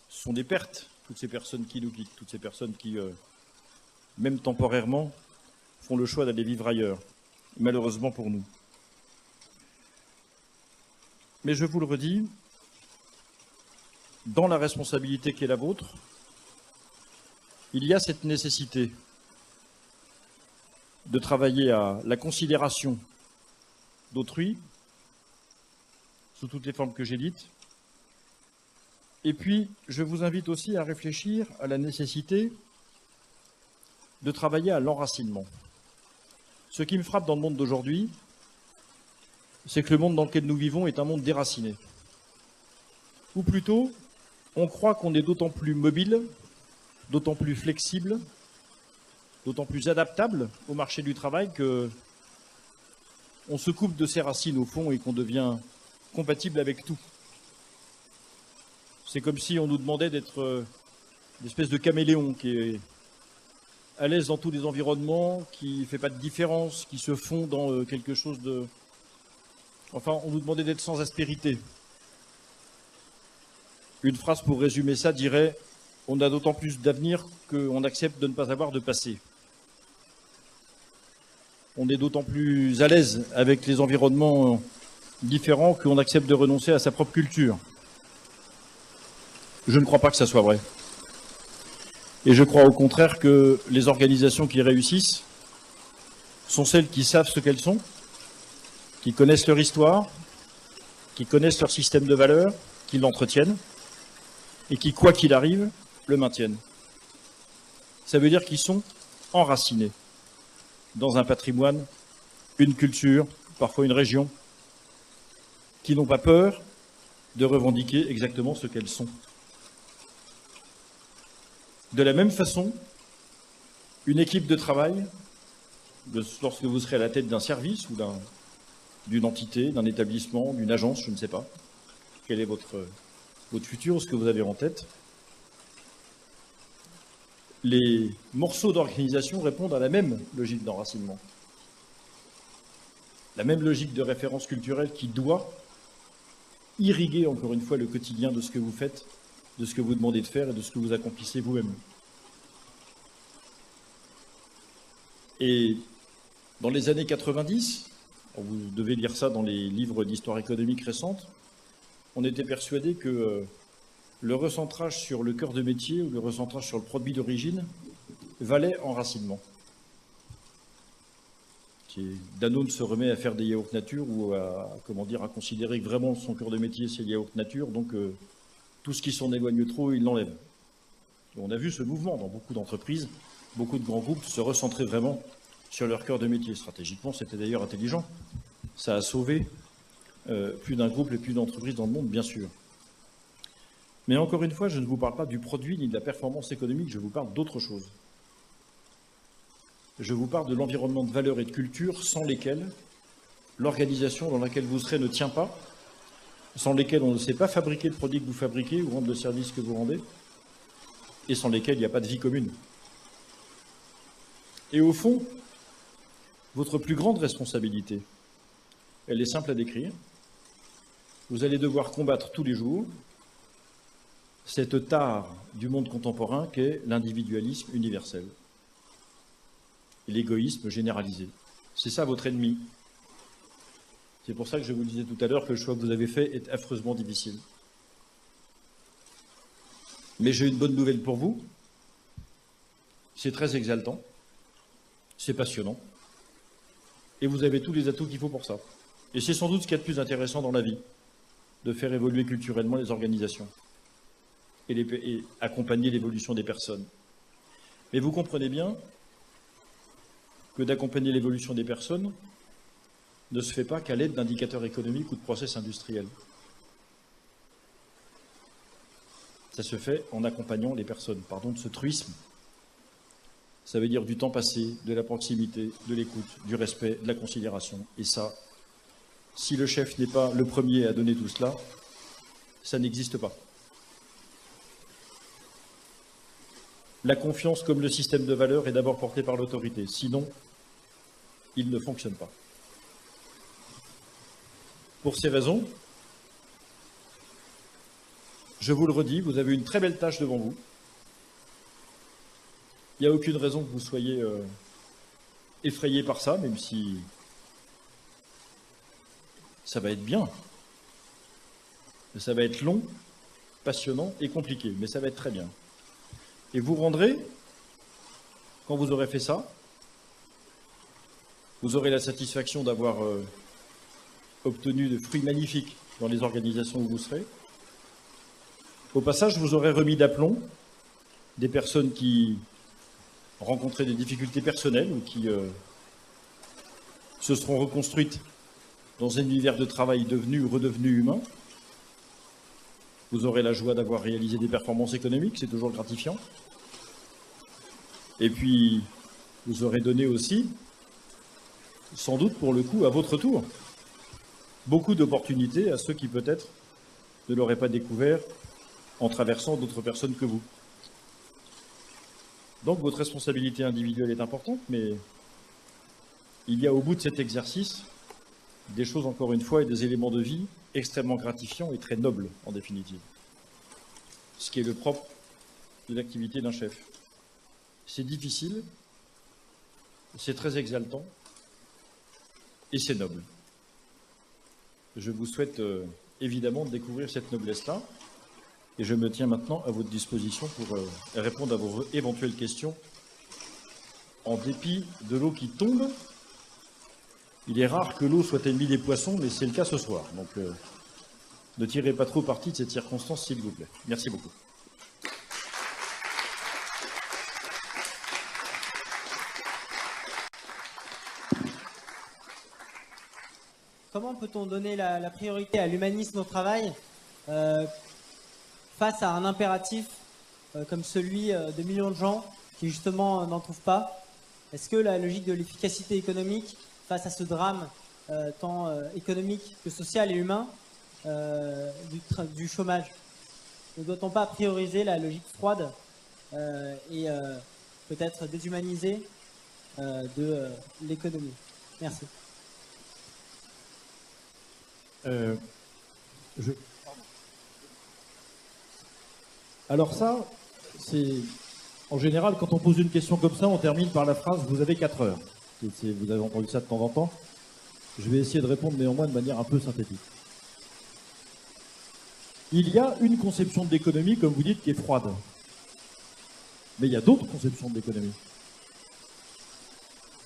ce sont des pertes, toutes ces personnes qui nous quittent, toutes ces personnes qui, même temporairement, font le choix d'aller vivre ailleurs, malheureusement pour nous. Mais je vous le redis, dans la responsabilité qui est la vôtre, il y a cette nécessité de travailler à la considération d'autrui, sous toutes les formes que j'ai dites. Et puis, je vous invite aussi à réfléchir à la nécessité de travailler à l'enracinement. Ce qui me frappe dans le monde d'aujourd'hui, c'est que le monde dans lequel nous vivons est un monde déraciné. Ou plutôt, on croit qu'on est d'autant plus mobile, d'autant plus flexible, d'autant plus adaptable au marché du travail que on se coupe de ses racines au fond et qu'on devient compatible avec tout. C'est comme si on nous demandait d'être une espèce de caméléon qui est à l'aise dans tous les environnements, qui ne fait pas de différence, qui se fond dans quelque chose de... Enfin, on nous demandait d'être sans aspérité. Une phrase pour résumer ça dirait « On a d'autant plus d'avenir qu'on accepte de ne pas avoir de passé ». On est d'autant plus à l'aise avec les environnements différents qu'on accepte de renoncer à sa propre culture. Je ne crois pas que ça soit vrai. Et je crois au contraire que les organisations qui réussissent sont celles qui savent ce qu'elles sont, qui connaissent leur histoire, qui connaissent leur système de valeurs, qui l'entretiennent, et qui, quoi qu'il arrive, le maintiennent. Ça veut dire qu'ils sont enracinés dans un patrimoine, une culture, parfois une région, qui n'ont pas peur de revendiquer exactement ce qu'elles sont. De la même façon, une équipe de travail, lorsque vous serez à la tête d'un service ou d'une entité, d'un établissement, d'une agence, je ne sais pas, quel est votre futur, ce que vous avez en tête, les morceaux d'organisation répondent à la même logique d'enracinement, la même logique de référence culturelle qui doit irriguer, encore une fois, le quotidien de ce que vous faites, de ce que vous demandez de faire et de ce que vous accomplissez vous-même. Et dans les années 90, vous devez lire ça dans les livres d'histoire économique récente, on était persuadé que le recentrage sur le cœur de métier ou le recentrage sur le produit d'origine valait enracinement. Danone se remet à faire des yaourts nature ou à considérer que vraiment son cœur de métier c'est le yaourt nature, donc tout ce qui s'en éloigne trop, il l'enlève. On a vu ce mouvement dans beaucoup d'entreprises, beaucoup de grands groupes se recentrer vraiment sur leur cœur de métier. Stratégiquement, c'était d'ailleurs intelligent. Ça a sauvé plus d'un groupe et plus d'entreprises dans le monde, bien sûr. Mais encore une fois, je ne vous parle pas du produit ni de la performance économique, je vous parle d'autre chose. Je vous parle de l'environnement de valeurs et de culture sans lesquels l'organisation dans laquelle vous serez ne tient pas, sans lesquels on ne sait pas fabriquer le produit que vous fabriquez ou rendre le service que vous rendez, et sans lesquels il n'y a pas de vie commune. Et au fond, votre plus grande responsabilité, elle est simple à décrire. Vous allez devoir combattre tous les jours cette tare du monde contemporain qu'est l'individualisme universel et l'égoïsme généralisé. C'est ça votre ennemi. C'est pour ça que je vous disais tout à l'heure que le choix que vous avez fait est affreusement difficile. Mais j'ai une bonne nouvelle pour vous. C'est très exaltant, c'est passionnant, et vous avez tous les atouts qu'il faut pour ça. Et c'est sans doute ce qu'il y a de plus intéressant dans la vie, de faire évoluer culturellement les organisations et accompagner l'évolution des personnes. Mais vous comprenez bien que d'accompagner l'évolution des personnes ne se fait pas qu'à l'aide d'indicateurs économiques ou de process industriels. Ça se fait en accompagnant les personnes. Pardon de ce truisme. Ça veut dire du temps passé, de la proximité, de l'écoute, du respect, de la considération. Et ça, si le chef n'est pas le premier à donner tout cela, ça n'existe pas. La confiance, comme le système de valeurs, est d'abord portée par l'autorité. Sinon, il ne fonctionne pas. Pour ces raisons, je vous le redis, vous avez une très belle tâche devant vous. Il n'y a aucune raison que vous soyez effrayé par ça, même si ça va être bien. Ça va être long, passionnant et compliqué, mais ça va être très bien. Et vous rendrez, quand vous aurez fait ça, vous aurez la satisfaction d'avoir obtenu de fruits magnifiques dans les organisations où vous serez. Au passage, vous aurez remis d'aplomb des personnes qui rencontraient des difficultés personnelles ou qui se seront reconstruites dans un univers de travail devenu ou redevenu humain. Vous aurez la joie d'avoir réalisé des performances économiques, c'est toujours gratifiant. Et puis, vous aurez donné aussi, sans doute pour le coup, à votre tour, beaucoup d'opportunités à ceux qui peut-être ne l'auraient pas découvert en traversant d'autres personnes que vous. Donc votre responsabilité individuelle est importante, mais il y a au bout de cet exercice des choses, encore une fois, et des éléments de vie extrêmement gratifiants et très nobles, en définitive. Ce qui est le propre de l'activité d'un chef. C'est difficile, c'est très exaltant, et c'est noble. Je vous souhaite évidemment de découvrir cette noblesse-là, et je me tiens maintenant à votre disposition pour répondre à vos éventuelles questions. En dépit de l'eau qui tombe, il est rare que l'eau soit ennemie des poissons, mais c'est le cas ce soir. Donc ne tirez pas trop parti de cette circonstance, s'il vous plaît. Merci beaucoup. Comment peut-on donner la priorité à l'humanisme au travail face à un impératif comme celui de millions de gens qui justement n'en trouvent pas? Est-ce que la logique de l'efficacité économique face à ce drame tant économique que social et humain du chômage, ne doit-on pas prioriser la logique froide et peut-être déshumanisée de l'économie? Merci. Alors ça, c'est en général, quand on pose une question comme ça, on termine par la phrase « vous avez 4 heures ». Vous avez entendu ça de temps en temps. Je vais essayer de répondre néanmoins de manière un peu synthétique. Il y a une conception de l'économie, comme vous dites, qui est froide. Mais il y a d'autres conceptions de l'économie.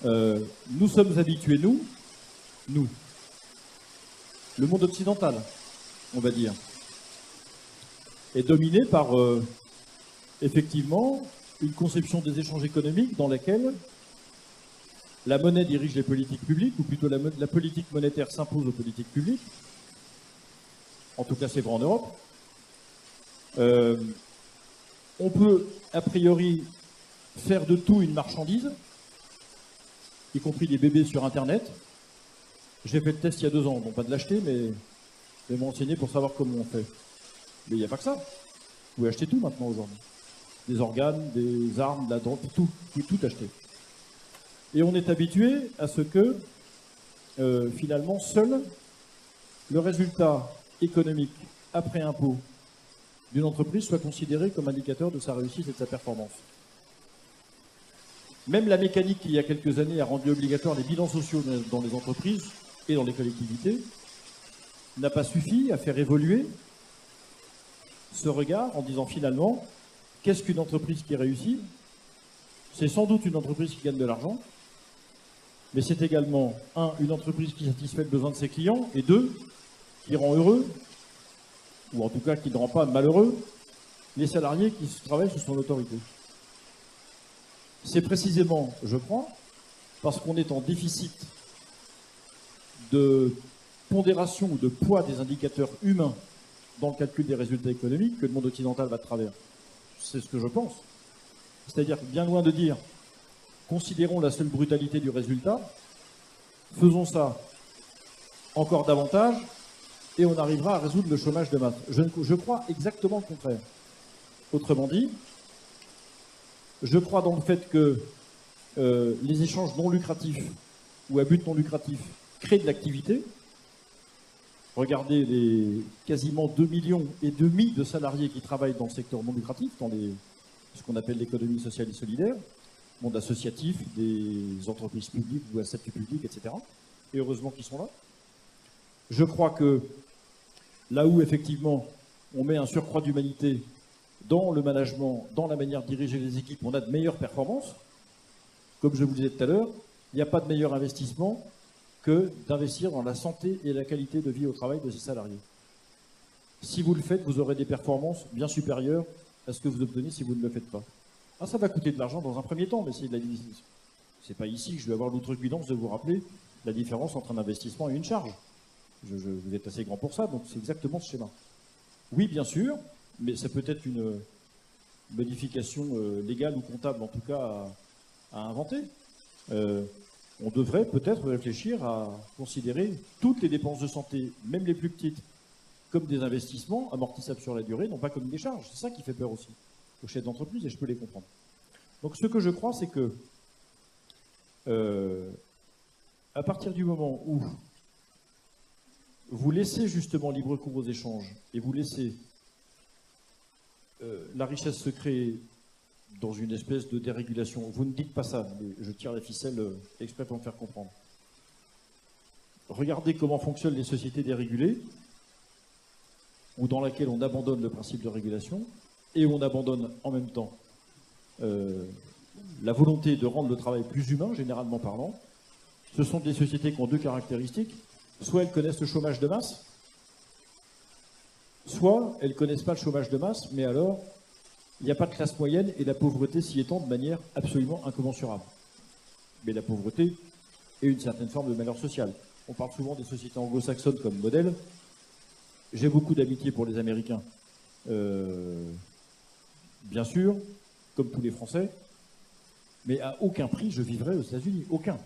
Nous sommes habitués, nous, le monde occidental, on va dire, est dominé par, effectivement, une conception des échanges économiques dans laquelle la monnaie dirige les politiques publiques, ou plutôt la politique monétaire s'impose aux politiques publiques. En tout cas, c'est vrai en Europe. On peut, a priori, faire de tout une marchandise, y compris des bébés sur Internet. J'ai fait le test il y a 2 ans, non pas de l'acheter, mais de m'enseigner pour savoir comment on fait. Mais il n'y a pas que ça. Vous pouvez acheter tout maintenant aujourd'hui. Des organes, des armes, de la drogue, tout. Vous pouvez tout acheter. Et on est habitué à ce que, finalement, seul le résultat économique après impôt d'une entreprise soit considéré comme indicateur de sa réussite et de sa performance. Même la mécanique, il y a quelques années, a rendu obligatoire les bilans sociaux dans les entreprises et dans les collectivités, n'a pas suffi à faire évoluer ce regard en disant finalement, qu'est-ce qu'une entreprise qui réussit? C'est sans doute une entreprise qui gagne de l'argent, mais c'est également, 1, une entreprise qui satisfait le besoin de ses clients, et 2, qui rend heureux, ou en tout cas qui ne rend pas malheureux, les salariés qui travaillent sous son autorité. C'est précisément, je crois, parce qu'on est en déficit de pondération ou de poids des indicateurs humains dans le calcul des résultats économiques que le monde occidental va de travers. C'est ce que je pense. C'est-à-dire, bien loin de dire considérons la seule brutalité du résultat, faisons ça encore davantage et on arrivera à résoudre le chômage de masse. Je crois exactement le contraire. Autrement dit, je crois dans le fait que les échanges non lucratifs ou à but non lucratif créent de l'activité. Regardez les quasiment 2,5 millions de salariés qui travaillent dans le secteur non lucratif, dans ce qu'on appelle l'économie sociale et solidaire, monde associatif, des entreprises publiques ou à statut public, etc. Et heureusement qu'ils sont là. Je crois que là où effectivement on met un surcroît d'humanité dans le management, dans la manière de diriger les équipes, on a de meilleures performances. Comme je vous le disais tout à l'heure, il n'y a pas de meilleur investissement que d'investir dans la santé et la qualité de vie au travail de ses salariés. Si vous le faites, vous aurez des performances bien supérieures à ce que vous obtenez si vous ne le faites pas. Ah, ça va coûter de l'argent dans un premier temps, mais c'est pas ici que je vais avoir l'outrecuidance de vous rappeler la différence entre un investissement et une charge. Vous êtes assez grand pour ça, donc c'est exactement ce schéma. Oui, bien sûr, mais ça peut être une modification légale ou comptable, en tout cas, à inventer. On devrait peut-être réfléchir à considérer toutes les dépenses de santé, même les plus petites, comme des investissements amortissables sur la durée, non pas comme des charges. C'est ça qui fait peur aussi aux chefs d'entreprise, et je peux les comprendre. Donc ce que je crois, c'est que à partir du moment où vous laissez justement libre cours aux échanges et vous laissez la richesse se créer dans une espèce de dérégulation, vous ne dites pas ça, mais je tire la ficelle exprès pour me faire comprendre. Regardez comment fonctionnent les sociétés dérégulées, ou dans laquelle on abandonne le principe de régulation, et on abandonne en même temps la volonté de rendre le travail plus humain, généralement parlant. Ce sont des sociétés qui ont deux caractéristiques. Soit elles connaissent le chômage de masse, soit elles ne connaissent pas le chômage de masse, mais alors il n'y a pas de classe moyenne et la pauvreté s'y étend de manière absolument incommensurable. Mais la pauvreté est une certaine forme de malheur social. On parle souvent des sociétés anglo-saxonnes comme modèle. J'ai beaucoup d'amitié pour les Américains, bien sûr, comme tous les Français, mais à aucun prix je vivrai aux États-Unis. Aucun.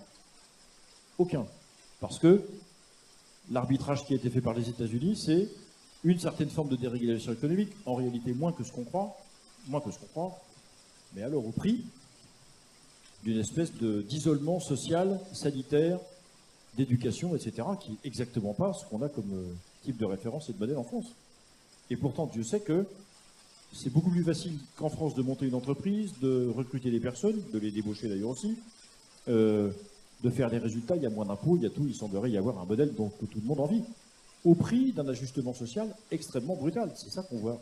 Aucun. Parce que l'arbitrage qui a été fait par les États-Unis, c'est une certaine forme de dérégulation économique, en réalité moins que ce qu'on croit, mais alors au prix d'une espèce d'isolement social, sanitaire, d'éducation, etc., qui n'est exactement pas ce qu'on a comme type de référence et de modèle en France. Et pourtant, Dieu sait que c'est beaucoup plus facile qu'en France de monter une entreprise, de recruter des personnes, de les débaucher d'ailleurs aussi, de faire des résultats, il y a moins d'impôts, il y a tout, il semblerait y avoir un modèle dont tout le monde a envie, au prix d'un ajustement social extrêmement brutal. C'est ça qu'on voit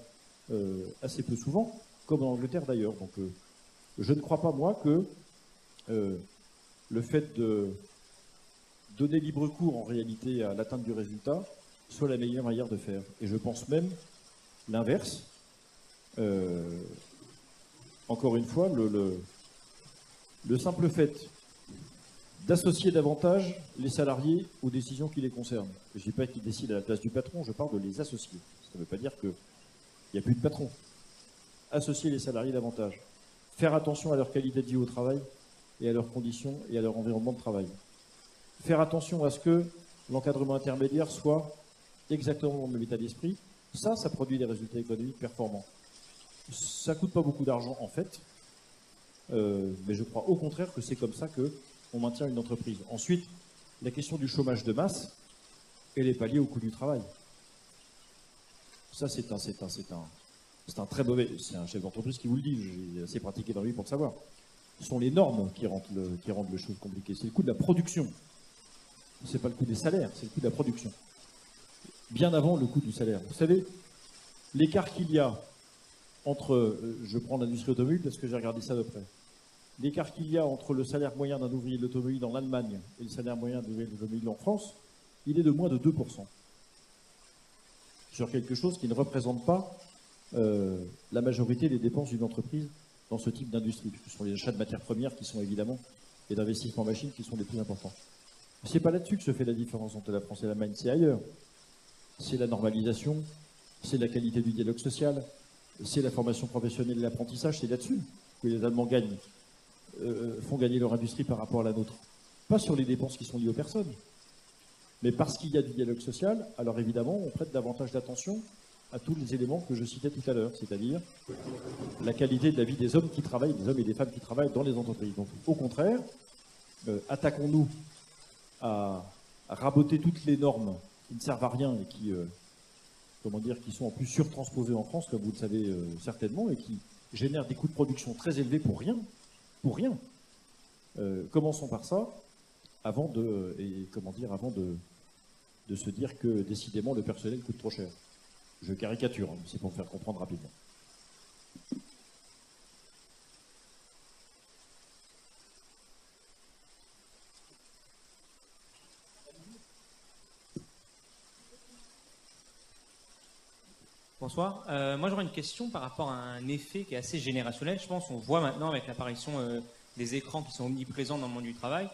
assez peu souvent, comme en Angleterre d'ailleurs. Donc je ne crois pas, moi, que le fait de donner libre cours en réalité à l'atteinte du résultat soit la meilleure manière de faire. Et je pense même l'inverse. Encore une fois, le simple fait d'associer davantage les salariés aux décisions qui les concernent. Je ne dis pas qu'ils décident à la place du patron, je parle de les associer. Ça ne veut pas dire qu'il n'y a plus de patron. Associer les salariés davantage. Faire attention à leur qualité de vie au travail et à leurs conditions et à leur environnement de travail. Faire attention à ce que l'encadrement intermédiaire soit exactement dans le même état d'esprit. Ça produit des résultats économiques performants. Ça ne coûte pas beaucoup d'argent en fait, mais je crois au contraire que c'est comme ça qu'on maintient une entreprise. Ensuite, la question du chômage de masse, elle est pas liée au coût du travail. Ça, c'est un très mauvais. C'est un chef d'entreprise qui vous le dit. J'ai assez pratiqué dans la vie pour le savoir. Ce sont les normes qui rendent les choses compliquées. C'est le coût de la production. C'est pas le coût des salaires, c'est le coût de la production. Bien avant le coût du salaire. Vous savez, l'écart qu'il y a entre, je prends l'industrie automobile parce que j'ai regardé ça de près, l'écart qu'il y a entre le salaire moyen d'un ouvrier de l'automobile en Allemagne et le salaire moyen d'un ouvrier de l'automobile en France, il est de moins de 2%. Sur quelque chose qui ne représente pas la majorité des dépenses d'une entreprise dans ce type d'industrie, puisque ce sont les achats de matières premières qui sont évidemment, et d'investissements en machines qui sont les plus importants. C'est pas là-dessus que se fait la différence entre la France et l'Allemagne, c'est ailleurs. C'est la normalisation, c'est la qualité du dialogue social, c'est la formation professionnelle et l'apprentissage, c'est là-dessus que les Allemands font gagner leur industrie par rapport à la nôtre. Pas sur les dépenses qui sont liées aux personnes, mais parce qu'il y a du dialogue social, alors évidemment, on prête davantage d'attention à tous les éléments que je citais tout à l'heure, c'est-à-dire la qualité de la vie des hommes qui travaillent, des hommes et des femmes qui travaillent dans les entreprises. Donc, au contraire, attaquons-nous à raboter toutes les normes qui ne servent à rien et qui sont en plus surtransposées en France, comme vous le savez certainement, et qui génèrent des coûts de production très élevés pour rien. Commençons par ça, avant de se dire que décidément le personnel coûte trop cher. Je caricature, c'est pour me faire comprendre rapidement. Bonsoir. Moi, j'aurais une question par rapport à un effet qui est assez générationnel. Je pense qu'on voit maintenant avec l'apparition des écrans qui sont omniprésents dans le monde du travail.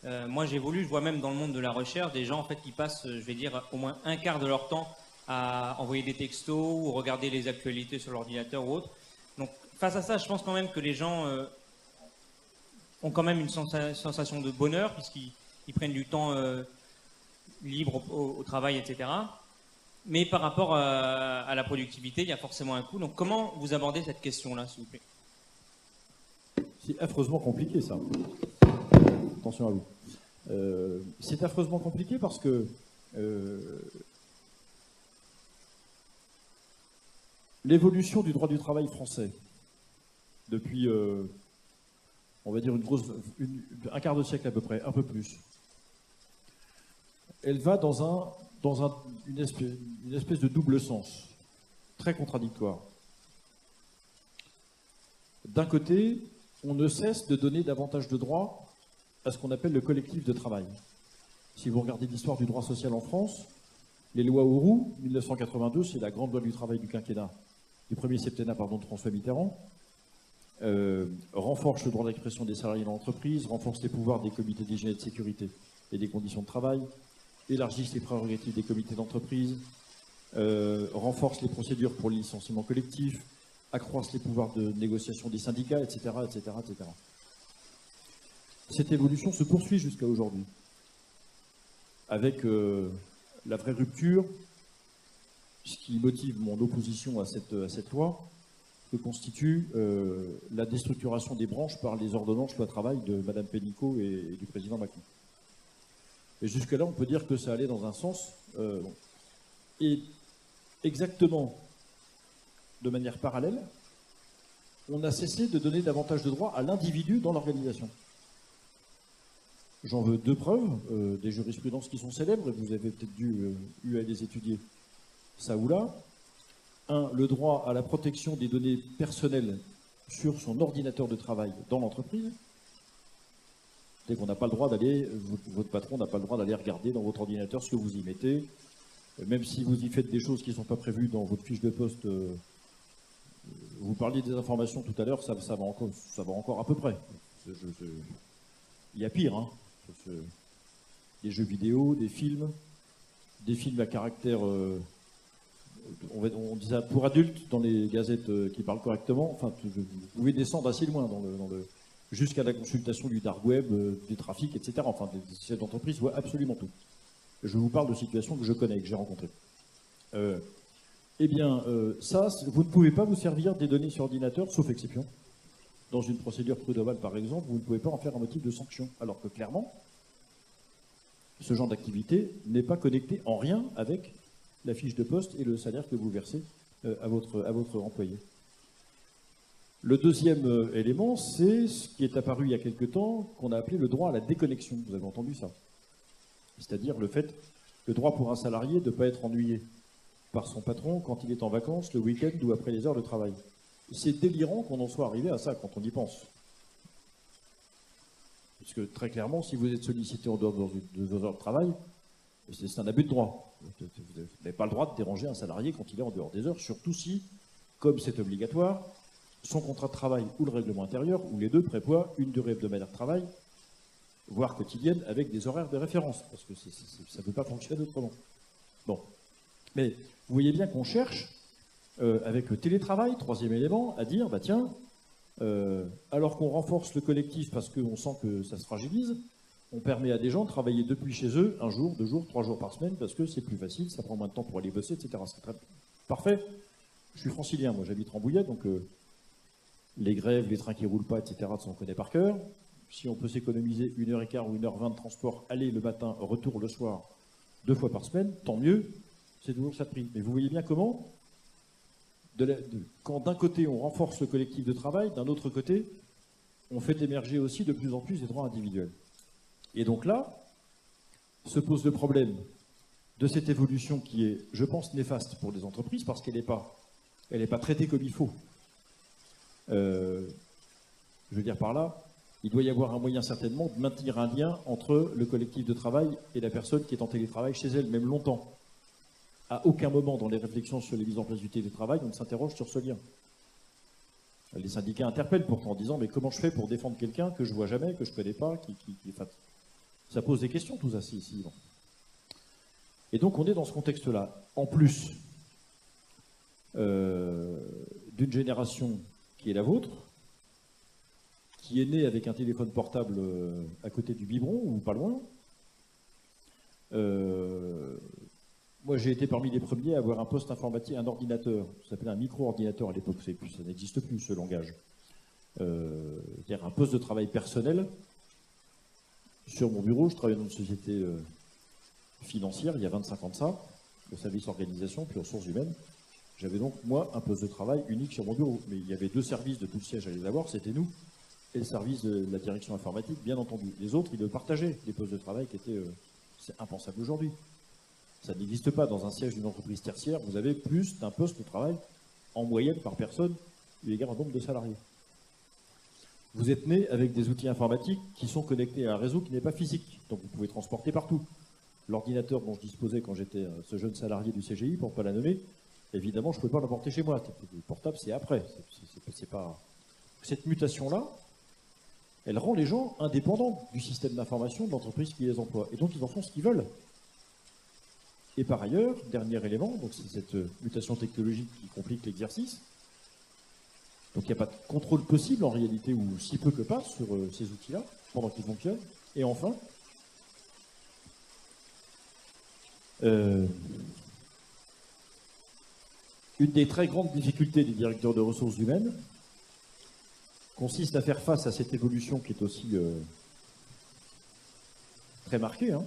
Moi, j'évolue, je vois même dans le monde de la recherche des gens en fait qui passent, je vais dire, au moins un quart de leur temps à envoyer des textos ou regarder les actualités sur l'ordinateur ou autre. Donc face à ça, je pense quand même que les gens ont quand même une sensation de bonheur puisqu'ils prennent du temps libre au travail, etc. Mais par rapport à la productivité, il y a forcément un coût. Donc comment vous abordez cette question-là, s'il vous plaît? C'est affreusement compliqué, ça. Attention à vous. C'est affreusement compliqué parce que l'évolution du droit du travail français depuis, on va dire, un quart de siècle à peu près, un peu plus, elle va dans une espèce de double sens, très contradictoire. D'un côté, on ne cesse de donner davantage de droits à ce qu'on appelle le collectif de travail. Si vous regardez l'histoire du droit social en France, les lois Auroux, 1982, c'est la grande loi du travail du quinquennat, du premier septennat, de François Mitterrand, renforce le droit d'expression des salariés dans l'entreprise, renforce les pouvoirs des comités d'hygiène et de sécurité et des conditions de travail, élargissent les prérogatives des comités d'entreprise, renforce les procédures pour le licenciement collectif, accroissent les pouvoirs de négociation des syndicats, etc., etc., etc. Cette évolution se poursuit jusqu'à aujourd'hui, avec la vraie rupture, ce qui motive mon opposition à cette loi, que constitue la déstructuration des branches par les ordonnances loi travail de Mme Pénicaud et du président Macron. Et jusque-là, on peut dire que ça allait dans un sens. Et exactement de manière parallèle, on a cessé de donner davantage de droits à l'individu dans l'organisation. J'en veux deux preuves, des jurisprudences qui sont célèbres, et vous avez peut-être eu à les étudier ça ou là. Un, le droit à la protection des données personnelles sur son ordinateur de travail dans l'entreprise. C'est qu'on n'a pas le droit d'aller, votre patron n'a pas le droit d'aller regarder dans votre ordinateur ce que vous y mettez, même si vous y faites des choses qui ne sont pas prévues dans votre fiche de poste. Vous parliez des informations tout à l'heure, ça va encore à peu près. Il y a pire, hein. Des jeux vidéo, des films à caractère, on dit ça pour adultes dans les gazettes qui parlent correctement. Enfin, vous pouvez descendre assez loin jusqu'à la consultation du dark web, du trafic, etc. Enfin, des chefs d'entreprise voient absolument tout. Je vous parle de situations que je connais, que j'ai rencontrées. Ça, vous ne pouvez pas vous servir des données sur ordinateur, sauf exception. Dans une procédure prud'homale, par exemple, vous ne pouvez pas en faire un motif de sanction. Alors que clairement, ce genre d'activité n'est pas connecté en rien avec la fiche de poste et le salaire que vous versez à votre employé. Le deuxième élément, c'est ce qui est apparu il y a quelque temps, qu'on a appelé le droit à la déconnexion. Vous avez entendu ça? C'est-à-dire le droit pour un salarié de ne pas être ennuyé par son patron quand il est en vacances, le week-end ou après les heures de travail. C'est délirant qu'on en soit arrivé à ça quand on y pense. Parce que très clairement, si vous êtes sollicité en dehors de vos heures de travail, c'est un abus de droit. Vous n'avez pas le droit de déranger un salarié quand il est en dehors des heures, surtout si, comme c'est obligatoire, son contrat de travail ou le règlement intérieur, ou les deux, prévoient une durée hebdomadaire de travail, voire quotidienne, avec des horaires de référence, parce que ça ne peut pas fonctionner autrement. Bon. Mais vous voyez bien qu'on cherche, avec le télétravail, troisième élément, à dire, bah tiens, alors qu'on renforce le collectif parce qu'on sent que ça se fragilise, on permet à des gens de travailler depuis chez eux 1 jour, 2 jours, 3 jours par semaine parce que c'est plus facile, ça prend moins de temps pour aller bosser, etc. C'est très parfait. Je suis francilien, moi j'habite Rambouillet, donc les grèves, les trains qui ne roulent pas, etc., ça on connaît par cœur. Si on peut s'économiser 1h15 ou 1h20 de transport, aller le matin, retour le soir, 2 fois par semaine, tant mieux, c'est toujours ça de prix. Mais vous voyez bien comment quand d'un côté on renforce le collectif de travail, d'un autre côté, on fait émerger aussi de plus en plus des droits individuels. Et donc là, se pose le problème de cette évolution qui est, je pense, néfaste pour les entreprises parce qu'elle n'est pas traitée comme il faut. Je veux dire par là, il doit y avoir un moyen certainement de maintenir un lien entre le collectif de travail et la personne qui est en télétravail chez elle, même longtemps. À aucun moment dans les réflexions sur les mises en place du télétravail, on ne s'interroge sur ce lien. Les syndicats interpellent pourtant en disant « mais comment je fais pour défendre quelqu'un que je ne vois jamais, que je ne connais pas, enfin, ça pose des questions tout ça, si. Bon. Et donc on est dans ce contexte-là. En plus d'une génération qui est la vôtre, qui est née avec un téléphone portable à côté du biberon, ou pas loin. Moi, j'ai été parmi les premiers à avoir un poste informatique, un ordinateur, ça s'appelait un micro-ordinateur à l'époque, ça n'existe plus ce langage. C'est-à-dire un poste de travail personnel. Sur mon bureau, je travaillais dans une société financière, il y a 25 ans de ça, au service organisation, puis ressources humaines. J'avais donc, moi, un poste de travail unique sur mon bureau. Mais il y avait deux services de tout le siège à les avoir, c'était nous, et le service de la direction informatique, bien entendu. Les autres, ils le partageaient, les postes de travail qui étaient... c'est impensable aujourd'hui. Ça n'existe pas dans un siège d'une entreprise tertiaire. Vous avez plus d'un poste de travail en moyenne par personne, eu égard au nombre de salariés. Vous êtes né avec des outils informatiques qui sont connectés à un réseau qui n'est pas physique, donc vous pouvez transporter partout. L'ordinateur dont je disposais quand j'étais ce jeune salarié du CGI, pour ne pas la nommer, évidemment, je ne pouvais pas l'emporter chez moi. Le portable, c'est après. C'est pas... Cette mutation-là, elle rend les gens indépendants du système d'information de l'entreprise qui les emploie. Et donc, ils en font ce qu'ils veulent. Et par ailleurs, dernier élément, donc c'est cette mutation technologique qui complique l'exercice. Donc, il n'y a pas de contrôle possible, en réalité, ou si peu que pas, sur ces outils-là, pendant qu'ils fonctionnent. Et enfin, une des très grandes difficultés des directeurs de ressources humaines consiste à faire face à cette évolution qui est aussi très marquée, hein,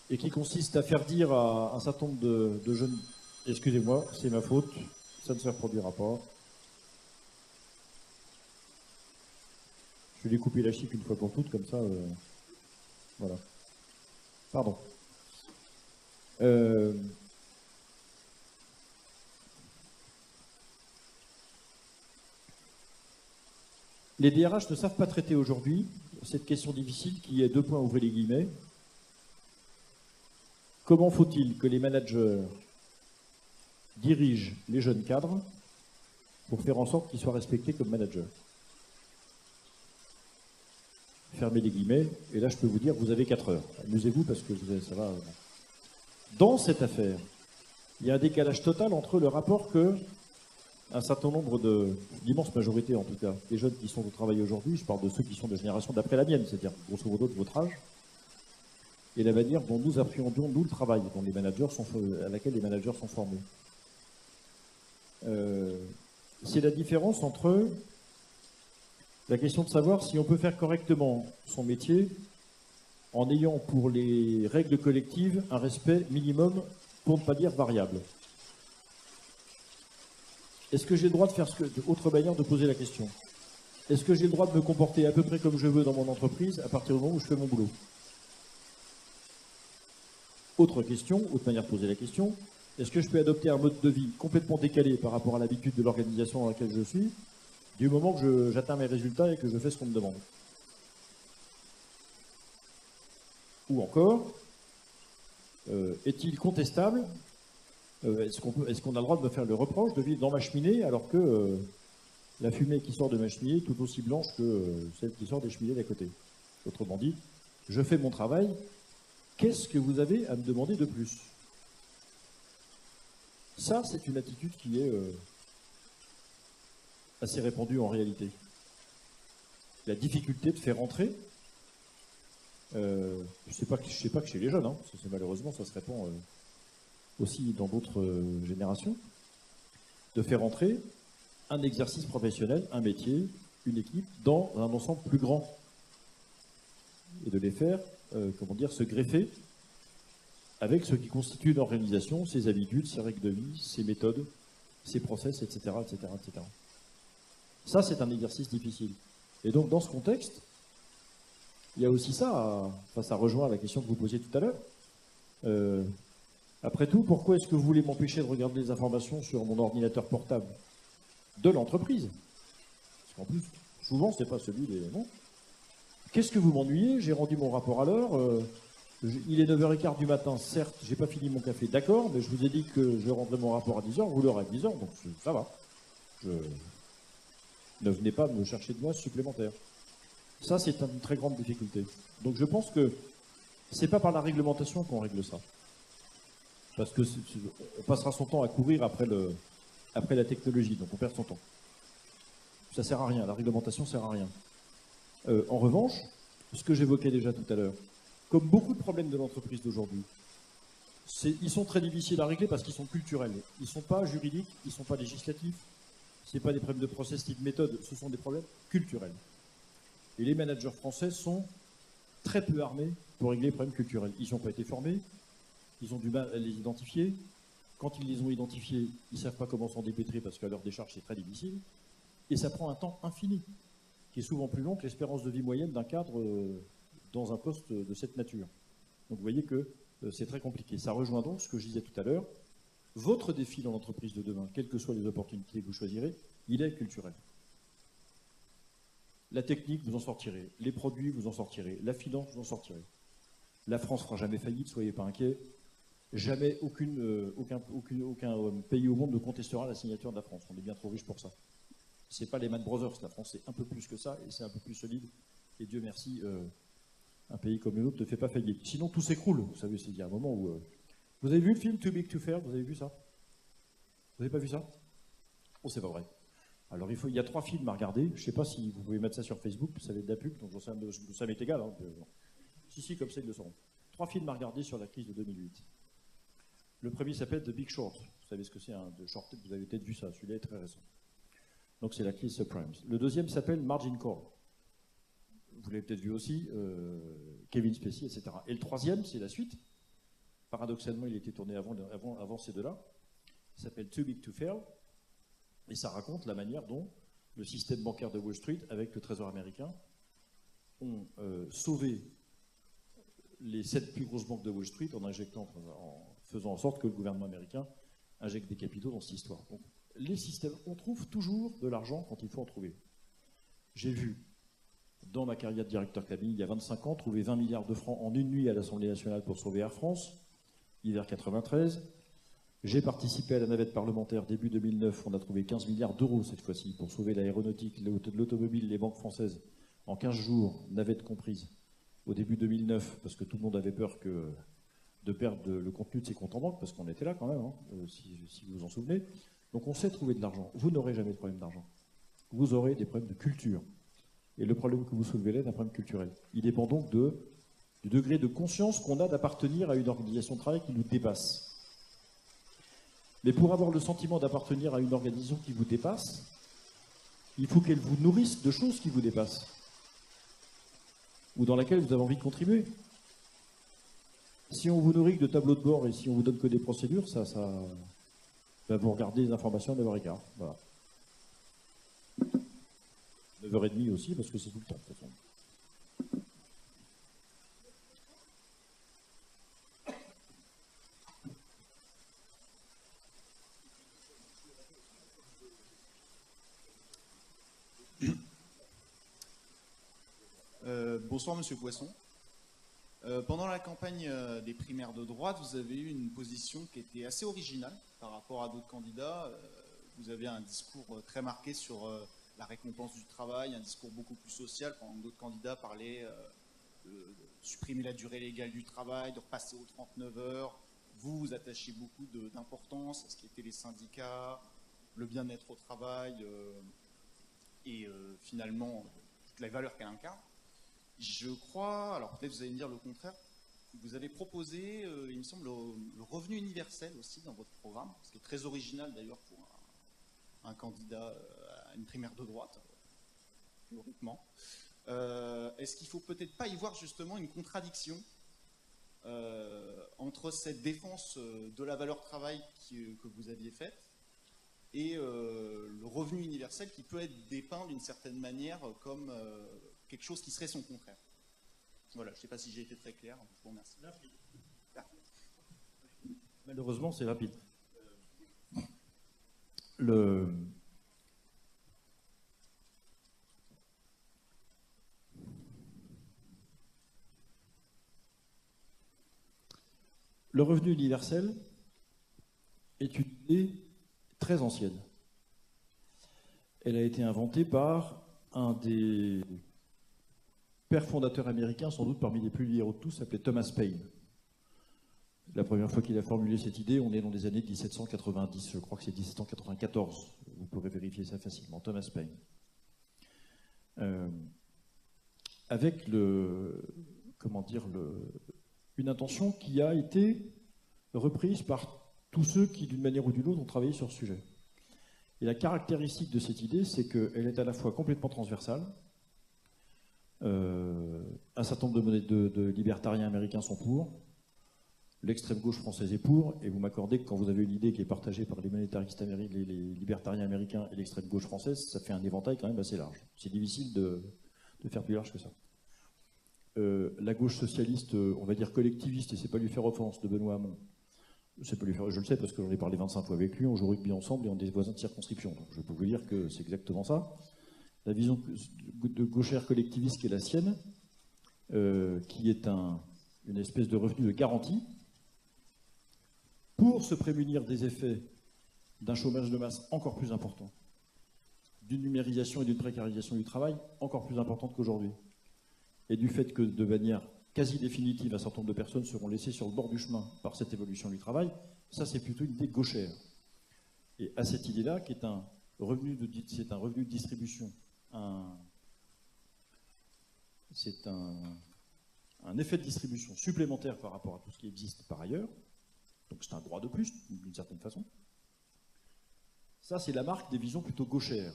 et qui consiste à faire dire à un certain nombre de jeunes « Excusez-moi, c'est ma faute, ça ne se reproduira pas. » Je vais lui couper la chic une fois pour toutes, comme ça, voilà. Pardon. Les DRH ne savent pas traiter aujourd'hui cette question difficile qui est, deux points, ouvrez les guillemets. Comment faut-il que les managers dirigent les jeunes cadres pour faire en sorte qu'ils soient respectés comme managers? Fermez les guillemets, et là je peux vous dire, vous avez 4 heures. Amusez-vous parce que ça va. Dans cette affaire, il y a un décalage total entre le rapport que un certain nombre l'immense majorité en tout cas, des jeunes qui sont au travail aujourd'hui, je parle de ceux qui sont de génération d'après la mienne, c'est-à-dire grosso modo de votre âge, et la manière dont nous appréhendons, nous, le travail, à laquelle les managers sont formés. C'est la différence entre la question de savoir si on peut faire correctement son métier en ayant pour les règles collectives un respect minimum, pour ne pas dire variable. Est-ce que j'ai le droit de faire autre manière de poser la question? Est-ce que j'ai le droit de me comporter à peu près comme je veux dans mon entreprise à partir du moment où je fais mon boulot? Autre question, autre manière de poser la question, est-ce que je peux adopter un mode de vie complètement décalé par rapport à l'habitude de l'organisation dans laquelle je suis, du moment que j'atteins mes résultats et que je fais ce qu'on me demande? Ou encore, est-il contestable, est-ce qu'on a le droit de me faire le reproche de vivre dans ma cheminée alors que la fumée qui sort de ma cheminée est tout aussi blanche que celle qui sort des cheminées d'à côté? Autrement dit, je fais mon travail, qu'est-ce que vous avez à me demander de plus? Ça, c'est une attitude qui est assez répandue en réalité. La difficulté de faire entrer, je ne sais pas que chez les jeunes, hein, parce que malheureusement ça se répand aussi dans d'autres générations, de faire entrer un exercice professionnel, un métier, une équipe, dans un ensemble plus grand, et de les faire, se greffer avec ce qui constitue une organisation, ses habitudes, ses règles de vie, ses méthodes, ses process, etc., etc., etc. Ça, c'est un exercice difficile. Et donc, dans ce contexte, il y a aussi ça, ça rejoint la question que vous posiez tout à l'heure. Après tout, pourquoi est-ce que vous voulez m'empêcher de regarder les informations sur mon ordinateur portable de l'entreprise? Parce qu'en plus, souvent, ce n'est pas celui des... Non. Qu'est-ce que vous m'ennuyez? J'ai rendu mon rapport à l'heure. Il est 9h15 du matin, certes, j'ai pas fini mon café, d'accord, mais je vous ai dit que je rendrai mon rapport à 10h, vous l'aurez à 10h, donc ça va. Ne venez pas me chercher de moi supplémentaire. Ça, c'est une très grande difficulté. Donc je pense que C'est pas par la réglementation qu'on règle ça. Parce que on passera son temps à courir après la technologie, donc on perd son temps. Ça sert à rien, la réglementation sert à rien. En revanche, ce que j'évoquais déjà tout à l'heure, comme beaucoup de problèmes de l'entreprise d'aujourd'hui, ils sont très difficiles à régler parce qu'ils sont culturels. Ils ne sont pas juridiques, ils ne sont pas législatifs. Ce n'est pas des problèmes de process ni de méthode, ce sont des problèmes culturels. Et les managers français sont très peu armés pour régler les problèmes culturels. Ils n'ont pas été formés, ils ont du mal à les identifier. Quand ils les ont identifiés, ils ne savent pas comment s'en dépêtrer parce qu'à leur décharge, c'est très difficile. Et ça prend un temps infini, qui est souvent plus long que l'espérance de vie moyenne d'un cadre dans un poste de cette nature. Donc vous voyez que c'est très compliqué. Ça rejoint donc ce que je disais tout à l'heure. Votre défi dans l'entreprise de demain, quelles que soient les opportunités que vous choisirez, il est culturel. La technique, vous en sortirez. Les produits, vous en sortirez. La finance, vous en sortirez. La France ne fera jamais faillite, soyez pas inquiets. Jamais aucun pays au monde ne contestera la signature de la France. On est bien trop riche pour ça. Ce n'est pas les Lehman Brothers. La France, c'est un peu plus que ça et c'est un peu plus solide. Et Dieu merci, un pays comme l'autre ne fait pas faillite. Sinon, tout s'écroule. Vous savez, il y a un moment où... Vous avez vu le film Too Big to Fail? Vous avez vu ça? Vous n'avez pas vu ça? Oh, c'est pas vrai. Alors, il y a 3 films à regarder. Je ne sais pas si vous pouvez mettre ça sur Facebook, ça va être de la pub, donc ça m'est égal. Hein. Si, comme ça, ils le sauront. 3 films à regarder sur la crise de 2008. Le premier s'appelle The Big Short. Vous savez ce que c'est, de short, vous avez peut-être vu ça, celui-là est très récent. Donc, c'est la crise subprime. Le deuxième s'appelle Margin Call. Vous l'avez peut-être vu aussi, Kevin Spacey, etc. Et le troisième, c'est la suite. Paradoxalement, il a été tourné avant ces deux-là. Il s'appelle Too Big to Fail. Et ça raconte la manière dont le système bancaire de Wall Street, avec le Trésor américain, ont sauvé les 7 plus grosses banques de Wall Street en faisant en sorte que le gouvernement américain injecte des capitaux dans cette histoire. Donc, les systèmes, on trouve toujours de l'argent quand il faut en trouver. J'ai vu, dans ma carrière de directeur cabinet, il y a 25 ans, trouver 20 milliards de francs en une nuit à l'Assemblée nationale pour sauver Air France, hiver 93. J'ai participé à la navette parlementaire début 2009. On a trouvé 15 milliards d'euros cette fois-ci pour sauver l'aéronautique, l'automobile, les banques françaises en 15 jours, navette comprise, au début 2009, parce que tout le monde avait peur de perdre le contenu de ses comptes en banque, parce qu'on était là quand même, hein, si vous vous en souvenez. Donc on sait trouver de l'argent. Vous n'aurez jamais de problème d'argent. Vous aurez des problèmes de culture. Et le problème que vous soulevez là est un problème culturel. Il dépend donc du degré de conscience qu'on a d'appartenir à une organisation de travail qui nous dépasse. Mais pour avoir le sentiment d'appartenir à une organisation qui vous dépasse, il faut qu'elle vous nourrisse de choses qui vous dépassent, ou dans laquelle vous avez envie de contribuer. Si on vous nourrit que de tableaux de bord et si on vous donne que des procédures, vous regardez les informations à 9h15. Voilà. 9h30 aussi, parce que c'est tout le temps, de toute façon. Bonsoir Monsieur Poisson. Pendant la campagne des primaires de droite, vous avez eu une position qui était assez originale par rapport à d'autres candidats. Vous avez un discours très marqué sur la récompense du travail, un discours beaucoup plus social, pendant que d'autres candidats parlaient de supprimer la durée légale du travail, de repasser aux 39 heures. Vous attachez beaucoup d'importance à ce qu'étaient les syndicats, le bien-être au travail et finalement toute la valeur qu'elle incarne. Je crois, alors peut-être vous allez me dire le contraire, vous avez proposé, il me semble, le revenu universel aussi dans votre programme, ce qui est très original d'ailleurs pour un candidat à une primaire de droite, théoriquement. Est-ce qu'il ne faut peut-être pas y voir justement une contradiction entre cette défense de la valeur travail que vous aviez faite et le revenu universel qui peut être dépeint d'une certaine manière comme quelque chose qui serait son contraire. Voilà, je ne sais pas si j'ai été très clair, je vous remercie. Malheureusement, c'est rapide. Le revenu universel est une idée très ancienne. Elle a été inventée par un des père fondateur américain, sans doute parmi les plus libéraux de tous, s'appelait Thomas Paine. La première fois qu'il a formulé cette idée, on est dans les années 1790, je crois que c'est 1794. Vous pourrez vérifier ça facilement, Thomas Paine. Avec une intention qui a été reprise par tous ceux qui, d'une manière ou d'une autre, ont travaillé sur ce sujet. Et la caractéristique de cette idée, c'est qu'elle est à la fois complètement transversale. Un certain nombre de libertariens américains sont pour, l'extrême gauche française est pour, et vous m'accordez que quand vous avez une idée qui est partagée par les monétaristes américains, les libertariens américains et l'extrême gauche française, ça fait un éventail quand même assez large. C'est difficile de faire plus large que ça. La gauche socialiste, on va dire collectiviste, et c'est pas lui faire offense, de Benoît Hamon, je le sais parce que j'en ai parlé 25 fois avec lui, on joue au rugby ensemble et on est des voisins de circonscription. Donc je peux vous dire que c'est exactement ça. La vision de gauchère collectiviste qui est la sienne, qui est une espèce de revenu de garantie, pour se prémunir des effets d'un chômage de masse encore plus important, d'une numérisation et d'une précarisation du travail encore plus importante qu'aujourd'hui, et du fait que de manière quasi définitive, un certain nombre de personnes seront laissées sur le bord du chemin par cette évolution du travail, ça c'est plutôt une idée gauchère. Et à cette idée-là, qui est un revenu de distribution, c'est un effet de distribution supplémentaire par rapport à tout ce qui existe par ailleurs, donc c'est un droit de plus, d'une certaine façon. Ça, c'est la marque des visions plutôt gauchères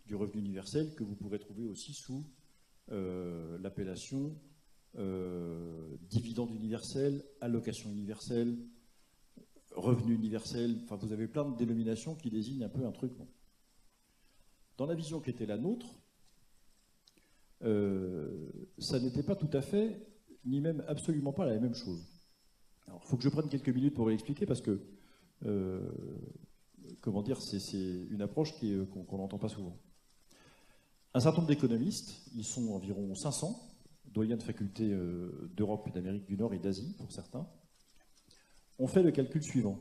du revenu universel que vous pourrez trouver aussi sous l'appellation dividende universel, allocation universelle, revenu universel, enfin vous avez plein de dénominations qui désignent un peu un truc. Bon. Dans la vision qui était la nôtre, ça n'était pas tout à fait, ni même absolument pas la même chose. Alors il faut que je prenne quelques minutes pour l'expliquer parce que, comment dire, c'est une approche qu'on n'entend pas souvent. Un certain nombre d'économistes, ils sont environ 500, doyens de facultés d'Europe et d'Amérique du Nord et d'Asie, pour certains, ont fait le calcul suivant.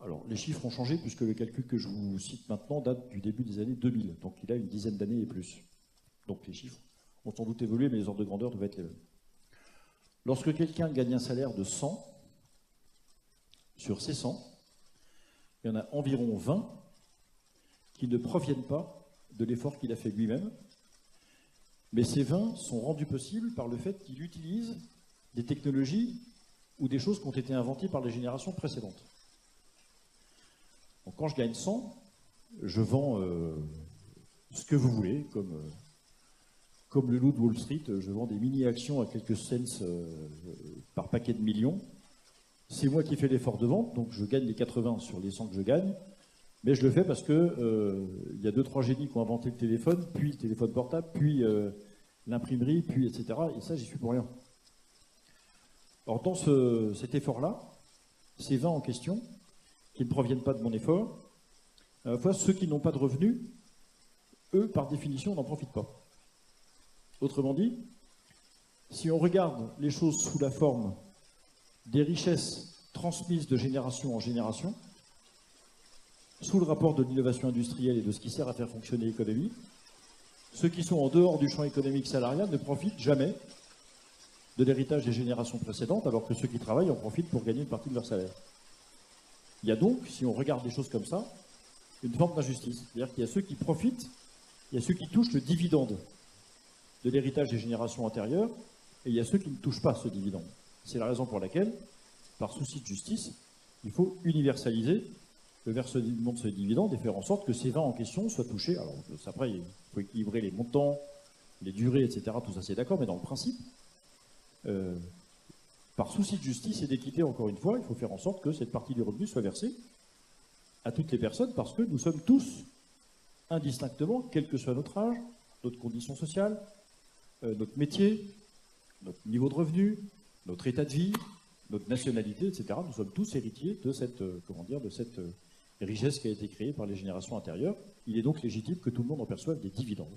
Alors, les chiffres ont changé puisque le calcul que je vous cite maintenant date du début des années 2000, donc il a une dizaine d'années et plus. Donc les chiffres ont sans doute évolué, mais les ordres de grandeur doivent être les mêmes. Lorsque quelqu'un gagne un salaire de 100, sur ces 100, il y en a environ 20 qui ne proviennent pas de l'effort qu'il a fait lui-même, mais ces 20 sont rendus possibles par le fait qu'il utilise des technologies ou des choses qui ont été inventées par les générations précédentes. Donc quand je gagne 100, je vends ce que vous voulez, comme le loup de Wall Street, je vends des mini-actions à quelques cents par paquet de millions. C'est moi qui fais l'effort de vente, donc je gagne les 80 sur les 100 que je gagne, mais je le fais parce que y a 2-3 génies qui ont inventé le téléphone, puis le téléphone portable, puis l'imprimerie, puis etc. Et ça, j'y suis pour rien. Alors dans cet effort-là, ces 20 en question, qui ne proviennent pas de mon effort, à la fois ceux qui n'ont pas de revenus, eux, par définition, n'en profitent pas. Autrement dit, si on regarde les choses sous la forme des richesses transmises de génération en génération, sous le rapport de l'innovation industrielle et de ce qui sert à faire fonctionner l'économie, ceux qui sont en dehors du champ économique salarial ne profitent jamais de l'héritage des générations précédentes, alors que ceux qui travaillent en profitent pour gagner une partie de leur salaire. Il y a donc, si on regarde les choses comme ça, une forme d'injustice. C'est-à-dire qu'il y a ceux qui profitent, il y a ceux qui touchent le dividende de l'héritage des générations antérieures, et il y a ceux qui ne touchent pas ce dividende. C'est la raison pour laquelle, par souci de justice, il faut universaliser le versement de ce dividende et faire en sorte que ces 20 en question soient touchés. Alors après, il faut équilibrer les montants, les durées, etc. Tout ça, c'est d'accord, mais dans le principe, par souci de justice et d'équité, encore une fois, il faut faire en sorte que cette partie du revenu soit versée à toutes les personnes, parce que nous sommes tous, indistinctement, quel que soit notre âge, notre condition sociale, notre métier, notre niveau de revenu, notre état de vie, notre nationalité, etc. Nous sommes tous héritiers de cette, de cette richesse qui a été créée par les générations antérieures. Il est donc légitime que tout le monde en perçoive des dividendes.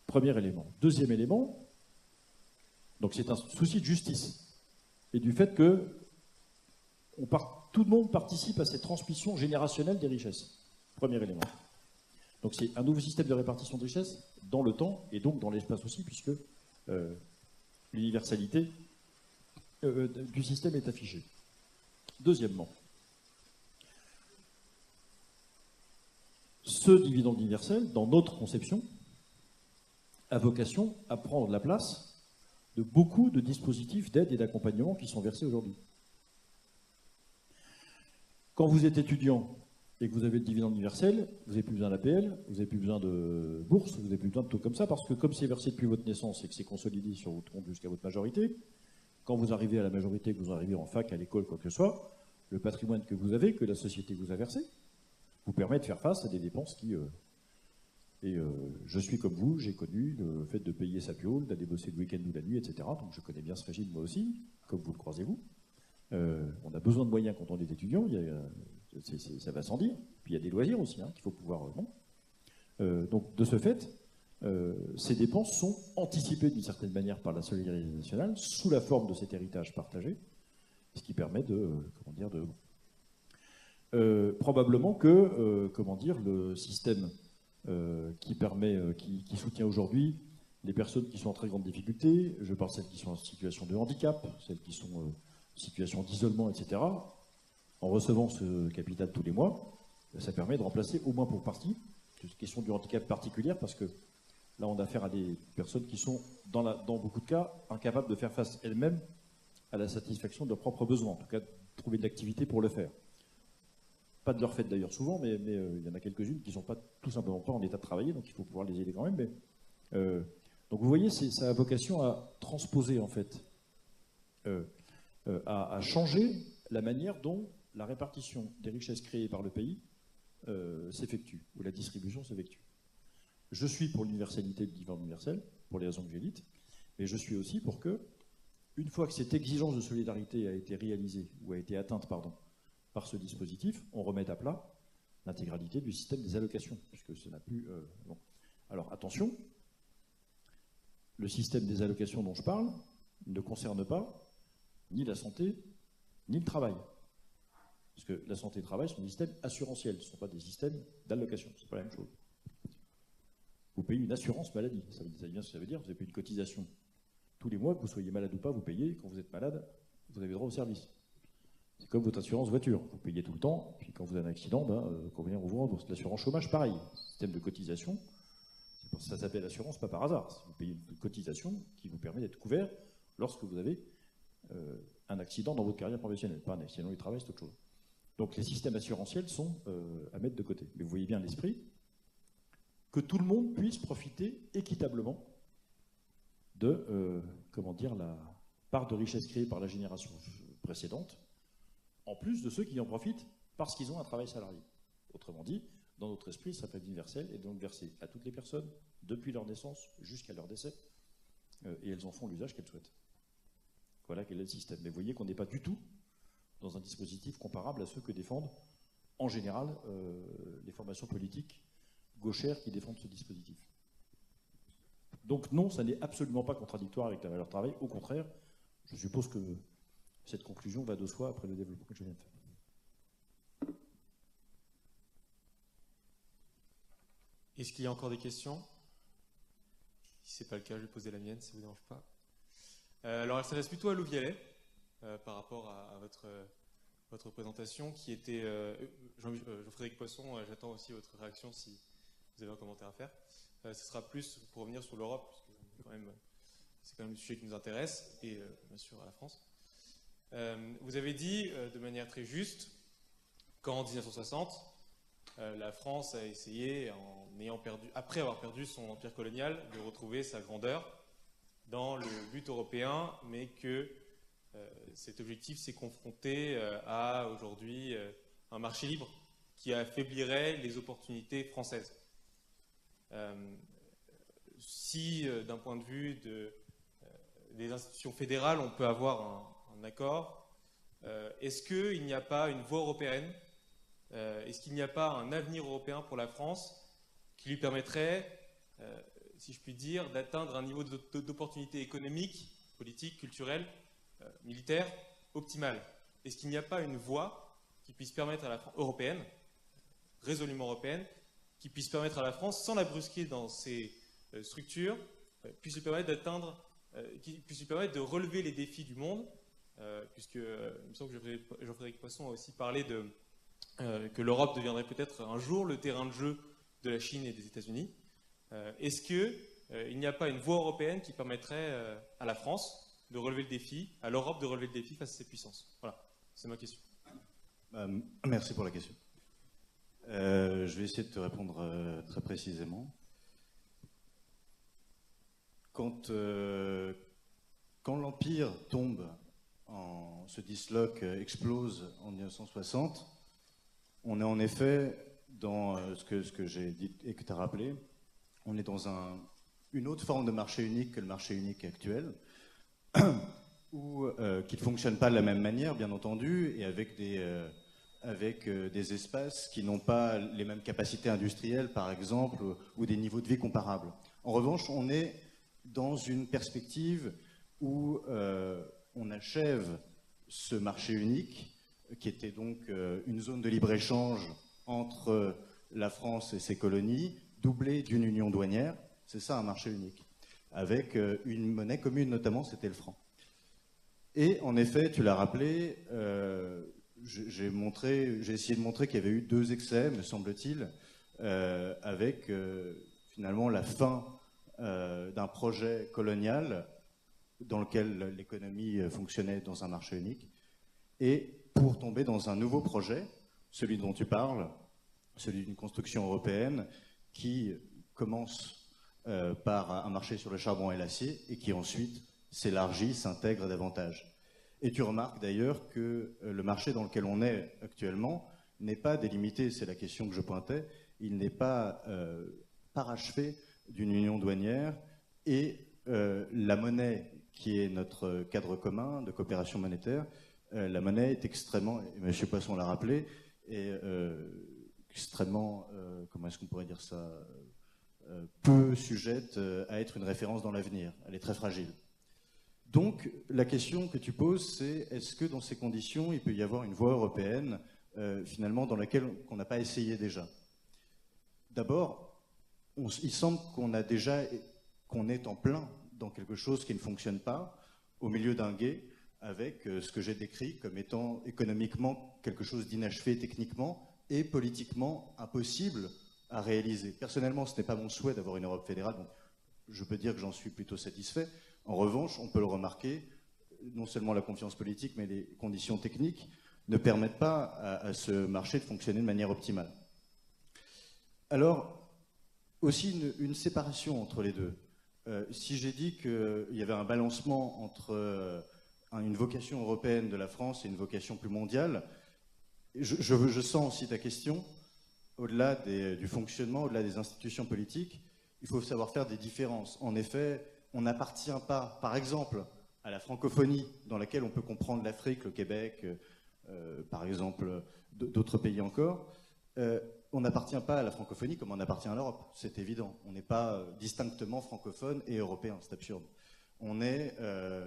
Premier élément. Deuxième élément, donc c'est un souci de justice et du fait que tout le monde participe à cette transmission générationnelle des richesses. Premier élément. Donc c'est un nouveau système de répartition de richesse dans le temps et donc dans l'espace aussi, puisque l'universalité du système est affichée. Deuxièmement, ce dividende universel, dans notre conception, a vocation à prendre la place de beaucoup de dispositifs d'aide et d'accompagnement qui sont versés aujourd'hui. Quand vous êtes étudiant et que vous avez le dividende universel, vous n'avez plus besoin d'APL, vous n'avez plus besoin de bourse, vous n'avez plus besoin de tout comme ça, parce que comme c'est versé depuis votre naissance et que c'est consolidé sur votre compte jusqu'à votre majorité, quand vous arrivez à la majorité, que vous arrivez en fac, à l'école, quoi que ce soit, le patrimoine que vous avez, que la société vous a versé, vous permet de faire face à des dépenses qui... je suis comme vous, j'ai connu le fait de payer sa piole, d'aller bosser le week-end ou la nuit, etc. Donc je connais bien ce régime moi aussi, comme vous le croisez vous. On a besoin de moyens quand on est étudiant, ça va sans dire. Puis il y a des loisirs aussi qu'il faut pouvoir... donc de ce fait, ces dépenses sont anticipées d'une certaine manière par la solidarité nationale sous la forme de cet héritage partagé, ce qui permet probablement que le système qui soutient aujourd'hui les personnes qui sont en très grande difficulté, je parle de celles qui sont en situation de handicap, celles qui sont en situation d'isolement, etc., en recevant ce capital tous les mois, ça permet de remplacer au moins pour partie, c'est une question du handicap particulière, parce que là on a affaire à des personnes qui sont, dans beaucoup de cas, incapables de faire face elles-mêmes à la satisfaction de leurs propres besoins, en tout cas de trouver de l'activité pour le faire. Pas de leur fait d'ailleurs souvent, mais il y en a quelques-unes qui ne sont tout simplement pas en état de travailler, donc il faut pouvoir les aider quand même. Donc vous voyez, ça a vocation à transposer en fait, à changer la manière dont la répartition des richesses créées par le pays s'effectue, ou la distribution s'effectue. Je suis pour l'universalité du dividende universel, pour les raisons que j'ai dites, mais je suis aussi pour que, une fois que cette exigence de solidarité a été réalisée, ou a été atteinte, par ce dispositif, on remette à plat l'intégralité du système des allocations, puisque ça n'a plus... bon. Alors attention, le système des allocations dont je parle ne concerne pas ni la santé, ni le travail. Parce que la santé et le travail sont des systèmes assurantiels, ce ne sont pas des systèmes d'allocation, ce n'est pas la même chose. Vous payez une assurance maladie, ça veut dire ce que ça veut dire, vous avez payé une cotisation. Tous les mois, que vous soyez malade ou pas, vous payez, quand vous êtes malade, vous avez droit au service. C'est comme votre assurance voiture, vous payez tout le temps, puis quand vous avez un accident, quand vous venez vous rendre l'assurance chômage, pareil. Système de cotisation, ça s'appelle assurance pas par hasard. Vous payez une cotisation qui vous permet d'être couvert lorsque vous avez un accident dans votre carrière professionnelle. Pas un accident du travail, c'est autre chose. Donc les systèmes assurantiels sont à mettre de côté. Mais vous voyez bien l'esprit que tout le monde puisse profiter équitablement de la part de richesse créée par la génération précédente, en plus de ceux qui en profitent parce qu'ils ont un travail salarié. Autrement dit, dans notre esprit, ça peut être universel et donc versé à toutes les personnes, depuis leur naissance jusqu'à leur décès, et elles en font l'usage qu'elles souhaitent. Voilà quel est le système. Mais vous voyez qu'on n'est pas du tout dans un dispositif comparable à ceux que défendent, en général, les formations politiques gauchères qui défendent ce dispositif. Donc non, ça n'est absolument pas contradictoire avec la valeur travail. Au contraire, je suppose que cette conclusion va de soi après le développement que je viens de faire. Est-ce qu'il y a encore des questions? Si ce n'est pas le cas, je vais poser la mienne, ça ne vous dérange pas. Alors, elle s'adresse plutôt à Lou Vialet, par rapport à votre présentation, qui était... Jean-Frédéric Poisson, j'attends aussi votre réaction si vous avez un commentaire à faire. Ce sera plus pour revenir sur l'Europe, parce que c'est quand même le sujet qui nous intéresse, et bien sûr à la France. Vous avez dit de manière très juste qu'en 1960, la France a essayé, après avoir perdu son empire colonial, de retrouver sa grandeur dans le but européen, mais que cet objectif s'est confronté à aujourd'hui un marché libre qui affaiblirait les opportunités françaises. Si d'un point de vue des institutions fédérales, on peut avoir un accord, est-ce qu'il n'y a pas une voie européenne, est-ce qu'il n'y a pas un avenir européen pour la France qui lui permettrait, si je puis dire, d'atteindre un niveau d'opportunité économique, politique, culturelle, militaire, optimal? Est-ce qu'il n'y a pas une voie qui puisse permettre à la France européenne, résolument européenne, qui puisse permettre à la France, sans la brusquer dans ses structures, puisse lui permettre d'atteindre, qui puisse lui permettre de relever les défis du monde, puisque il me semble que Jean-Frédéric Poisson a aussi parlé que l'Europe deviendrait peut-être un jour le terrain de jeu de la Chine et des États-Unis. Est-ce qu'il n'y a pas une voie européenne qui permettrait à la France de relever le défi, à l'Europe de relever le défi face à ces puissances? Voilà, c'est ma question. Merci pour la question. Je vais essayer de te répondre très précisément. Quand l'Empire tombe, se disloque, explose en 1960, on est en effet dans ce que j'ai dit et que tu as rappelé, on est dans une autre forme de marché unique que le marché unique actuel, qui ne fonctionne pas de la même manière, bien entendu, et avec des espaces qui n'ont pas les mêmes capacités industrielles, par exemple, ou des niveaux de vie comparables. En revanche, on est dans une perspective où on achève ce marché unique, qui était donc une zone de libre-échange entre la France et ses colonies, doublée d'une union douanière. C'est ça un marché unique, avec une monnaie commune notamment, c'était le franc. Et en effet, tu l'as rappelé, j'ai essayé de montrer qu'il y avait eu 2 excès, me semble-t-il, avec finalement la fin d'un projet colonial dans lequel l'économie fonctionnait dans un marché unique, et pour tomber dans un nouveau projet, celui dont tu parles, celui d'une construction européenne qui commence par un marché sur le charbon et l'acier et qui ensuite s'élargit, s'intègre davantage. Et tu remarques d'ailleurs que le marché dans lequel on est actuellement n'est pas délimité, c'est la question que je pointais, il n'est pas parachevé d'une union douanière, et la monnaie qui est notre cadre commun de coopération monétaire, la monnaie est extrêmement, et M. Poisson l'a rappelé, est extrêmement, comment est-ce qu'on pourrait dire ça, peu sujette à être une référence dans l'avenir. Elle est très fragile. Donc, la question que tu poses, c'est est-ce que dans ces conditions, il peut y avoir une voie européenne, finalement, dans laquelle on n'a pas essayé déjà? D'abord, il semble qu'on est en plein dans quelque chose qui ne fonctionne pas, au milieu d'un gué, avec ce que j'ai décrit comme étant économiquement quelque chose d'inachevé techniquement et politiquement impossible à réaliser. Personnellement, ce n'est pas mon souhait d'avoir une Europe fédérale, donc je peux dire que j'en suis plutôt satisfait. En revanche, on peut le remarquer, non seulement la confiance politique, mais les conditions techniques ne permettent pas à ce marché de fonctionner de manière optimale. Alors, aussi une séparation entre les deux. Si j'ai dit qu'il y avait un balancement entre une vocation européenne de la France et une vocation plus mondiale, je sens aussi ta question, au-delà du fonctionnement, au-delà des institutions politiques, il faut savoir faire des différences. En effet, on n'appartient pas, par exemple, à la francophonie, dans laquelle on peut comprendre l'Afrique, le Québec, par exemple, d'autres pays encore. On n'appartient pas à la francophonie comme on appartient à l'Europe, c'est évident. On n'est pas distinctement francophone et européen, c'est absurde. On est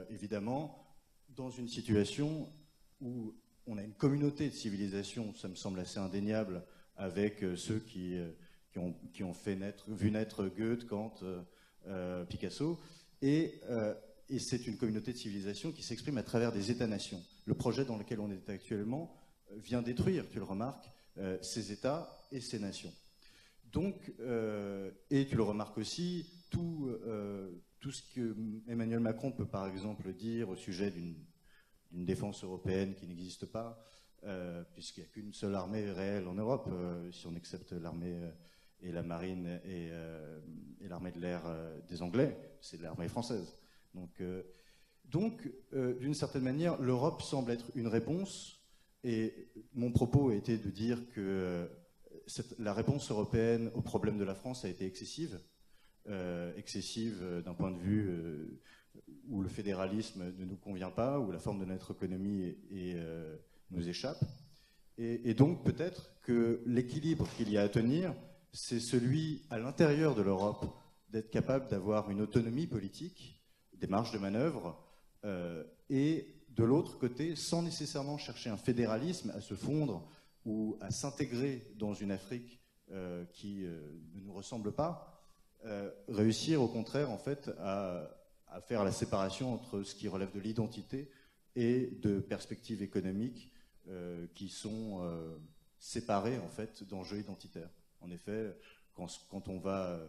évidemment dans une situation où on a une communauté de civilisation, ça me semble assez indéniable, avec ceux qui ont vu naître Goethe, Kant, Picasso, et c'est une communauté de civilisation qui s'exprime à travers des États-nations. Le projet dans lequel on est actuellement vient détruire, tu le remarques, ces États et ces nations. Donc, et tu le remarques aussi, tout ce que Emmanuel Macron peut par exemple dire au sujet d'une défense européenne qui n'existe pas, puisqu'il n'y a qu'une seule armée réelle en Europe, si on accepte l'armée et la marine et l'armée de l'air des Anglais, c'est l'armée française. Donc d'une certaine manière, l'Europe semble être une réponse, et mon propos a été de dire que la réponse européenne au problème de la France a été excessive d'un point de vue où le fédéralisme ne nous convient pas, où la forme de notre économie nous échappe. Et donc peut-être que l'équilibre qu'il y a à tenir, c'est celui à l'intérieur de l'Europe d'être capable d'avoir une autonomie politique, des marges de manœuvre, et de l'autre côté, sans nécessairement chercher un fédéralisme, à se fondre ou à s'intégrer dans une Afrique qui ne nous ressemblent pas, réussir au contraire en fait à faire la séparation entre ce qui relève de l'identité et de perspectives économiques qui sont séparées en fait d'enjeux identitaires. En effet, quand on va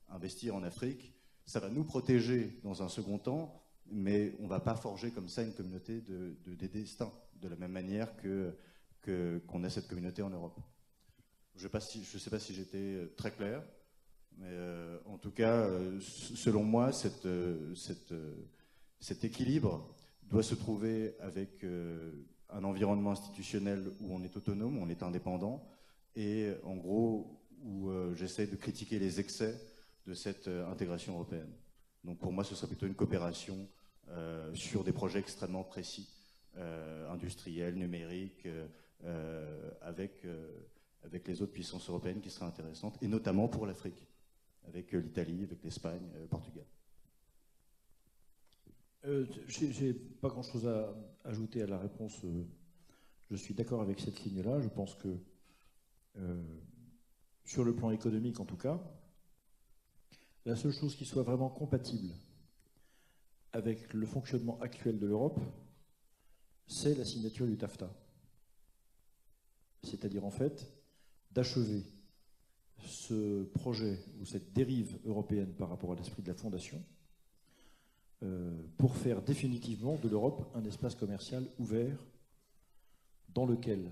investir en Afrique, ça va nous protéger dans un second temps, mais on ne va pas forger comme ça une communauté des destins, de la même manière qu'on a cette communauté en Europe. Je ne sais pas si j'étais très clair, mais en tout cas, selon moi, cet équilibre doit se trouver avec un environnement institutionnel où on est autonome, où on est indépendant, et en gros, où j'essaie de critiquer les excès de cette intégration européenne. Donc pour moi, ce serait plutôt une coopération sur des projets extrêmement précis, industriels, numériques, avec les autres puissances européennes qui seraient intéressantes, et notamment pour l'Afrique, avec l'Italie, avec l'Espagne, le Portugal. J'ai pas grand-chose à ajouter à la réponse. Je suis d'accord avec cette ligne-là. Je pense que, sur le plan économique en tout cas, la seule chose qui soit vraiment compatible avec le fonctionnement actuel de l'Europe, c'est la signature du TAFTA. C'est-à-dire en fait d'achever ce projet ou cette dérive européenne par rapport à l'esprit de la Fondation pour faire définitivement de l'Europe un espace commercial ouvert dans lequel,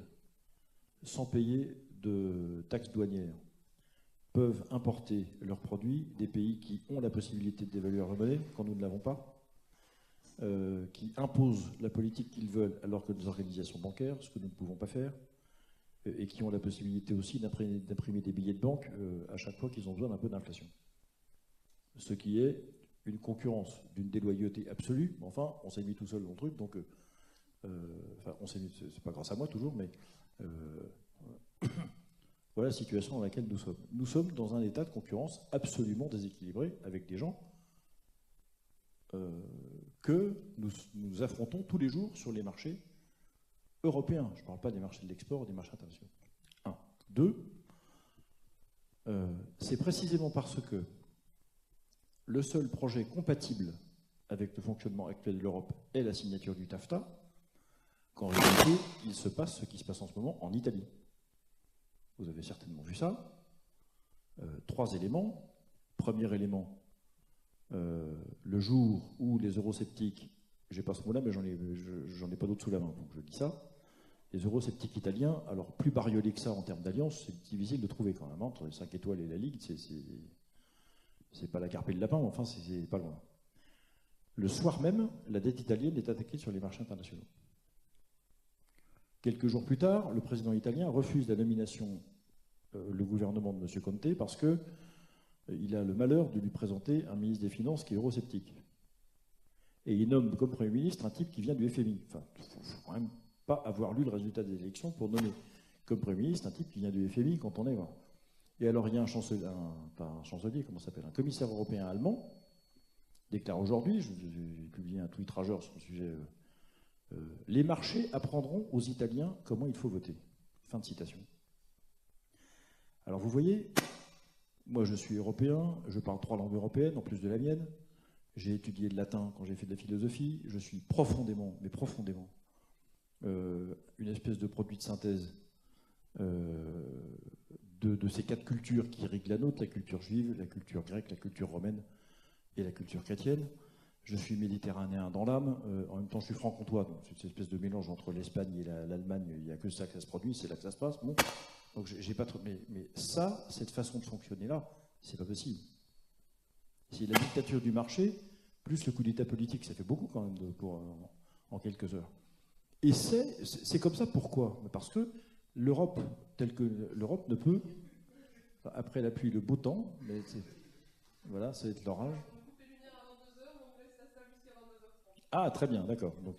sans payer de taxes douanières, peuvent importer leurs produits des pays qui ont la possibilité de dévaluer leur monnaie quand nous ne l'avons pas, qui imposent la politique qu'ils veulent alors que nos organisations bancaires, ce que nous ne pouvons pas faire, et qui ont la possibilité aussi d'imprimer des billets de banque à chaque fois qu'ils ont besoin d'un peu d'inflation. Ce qui est une concurrence d'une déloyauté absolue. Enfin, on s'est mis tout seul dans le truc, donc enfin, on s'est mis, c'est pas grâce à moi toujours, mais voilà la situation dans laquelle nous sommes. Nous sommes dans un état de concurrence absolument déséquilibré avec des gens que nous affrontons tous les jours sur les marchés européens. Je ne parle pas des marchés de l'export, des marchés internationaux. 1. 2. C'est précisément parce que le seul projet compatible avec le fonctionnement actuel de l'Europe est la signature du TAFTA, qu'en réalité, il se passe ce qui se passe en ce moment en Italie. Vous avez certainement vu ça. 3 éléments. Premier élément, le jour où les eurosceptiques, j'ai pas ce mot-là, mais j'en ai pas d'autre sous la main, donc je dis ça. Les eurosceptiques italiens, alors plus bariolés que ça en termes d'alliance, c'est difficile de trouver quand même. Entre les 5 étoiles et la Ligue, c'est pas la carpe et le lapin, mais enfin, c'est pas loin. Le soir même, la dette italienne est attaquée sur les marchés internationaux. Quelques jours plus tard, le président italien refuse la nomination, le gouvernement de M. Conte, parce qu'il a le malheur de lui présenter un ministre des Finances qui est eurosceptique. Et il nomme comme Premier ministre un type qui vient du FMI. Enfin, il ne faut quand même pas avoir lu le résultat des élections pour nommer comme Premier ministre un type qui vient du FMI quand on est... Voilà. Et alors il y a un chancelier, comment ça s'appelle, un commissaire européen allemand, déclare aujourd'hui, j'ai publié un tweet rageur sur le sujet, les marchés apprendront aux Italiens comment il faut voter. Fin de citation. Alors vous voyez, moi je suis européen, je parle 3 langues européennes en plus de la mienne, j'ai étudié le latin quand j'ai fait de la philosophie, je suis profondément, mais profondément, une espèce de produit de synthèse de ces 4 cultures qui irriguent la nôtre, la culture juive, la culture grecque, la culture romaine et la culture chrétienne. Je suis méditerranéen dans l'âme, en même temps je suis franc-comtois, donc c'est cette espèce de mélange entre l'Espagne et l'Allemagne, il n'y a que ça que ça se produit, c'est là que ça se passe. Bon, donc j'ai pas trop, mais ça, cette façon de fonctionner là, c'est pas possible. C'est la dictature du marché, plus le coup d'état politique, ça fait beaucoup quand même en quelques heures. Et c'est comme ça, pourquoi? Parce que l'Europe, telle que l'Europe ne peut, après la pluie, le beau temps, mais voilà, ça va être l'orage. Ah, très bien, d'accord. Donc,